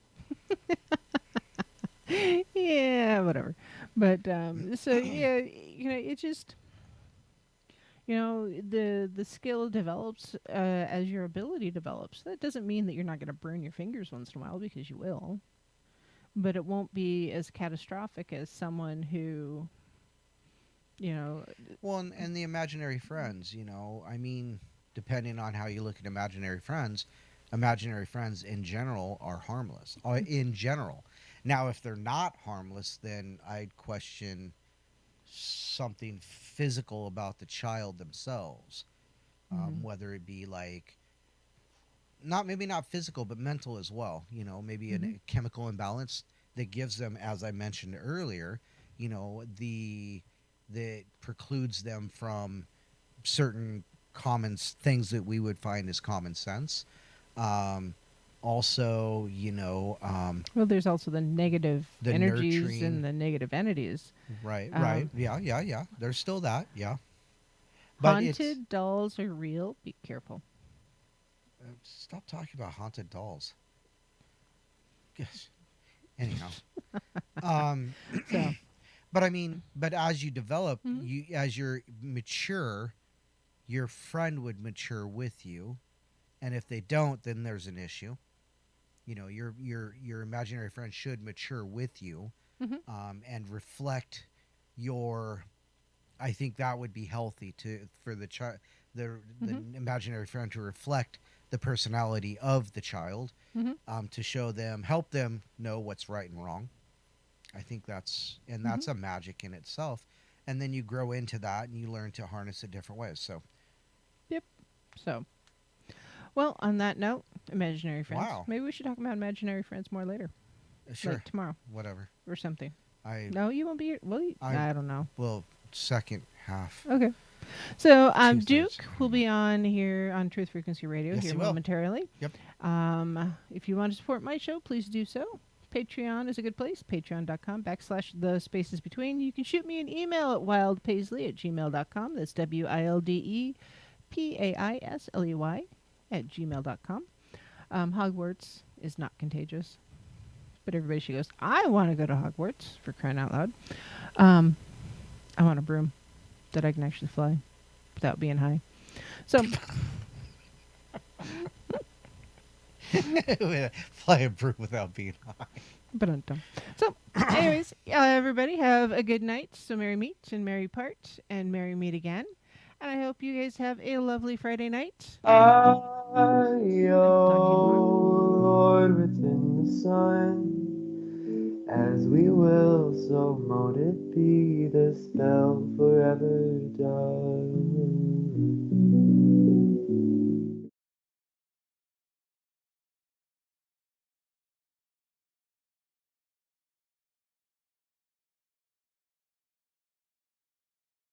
Yeah, whatever. But so yeah, it just the skill develops as your ability develops. That doesn't mean that you're not going to burn your fingers once in a while, because you will. But it won't be as catastrophic as someone who, you know, Well, and the imaginary friends, I mean, depending on how you look at imaginary friends in general are harmless. In general. Now, if they're not harmless, then I'd question something physical about the child themselves, whether it be like maybe not physical, but mental as well. Maybe a chemical imbalance that gives them, as I mentioned earlier, that precludes them from certain things that we would find as common sense. Also, well, there's also the negative the energies nurturing. and the negative entities. Right, Um, right. Yeah. There's still that, yeah. But Haunted dolls are real. Be careful. stop talking about haunted dolls. Yes. Anyhow. So, But I mean, as you develop, as you're mature, your friend would mature with you, and if they don't, then there's an issue. Your imaginary friend should mature with you, and reflect your. I think that would be healthy for the child, the imaginary friend to reflect the personality of the child, to help them know what's right and wrong. I think that's a magic in itself, and then you grow into that and you learn to harness it different ways. So, yep. So, well, on that note, imaginary friends. Wow. Maybe we should talk about imaginary friends more later. sure, Like tomorrow whatever. or something. I No, you won't be here. Well, I don't know. Well, second half. Okay. So, Tuesdays. Duke will be on here on Truth Frequency Radio Yes, here he will. momentarily. Yep. If you want to support my show, please do so. Patreon is a good place. Patreon.com/the spaces between. You can shoot me an email at wildepaisley@gmail.com. That's WILDEPAISLEY @gmail.com. Hogwarts is not contagious, but everybody she goes, I want to go to Hogwarts, for crying out loud. I want a broom that I can actually fly without being high. So Fly a broom without being high. but so anyways, everybody have a good night. So merry meet and merry part and merry meet again. And I hope you guys have a lovely Friday night. I, O Lord, within the sun, as we will, so mote it be, the spell forever done.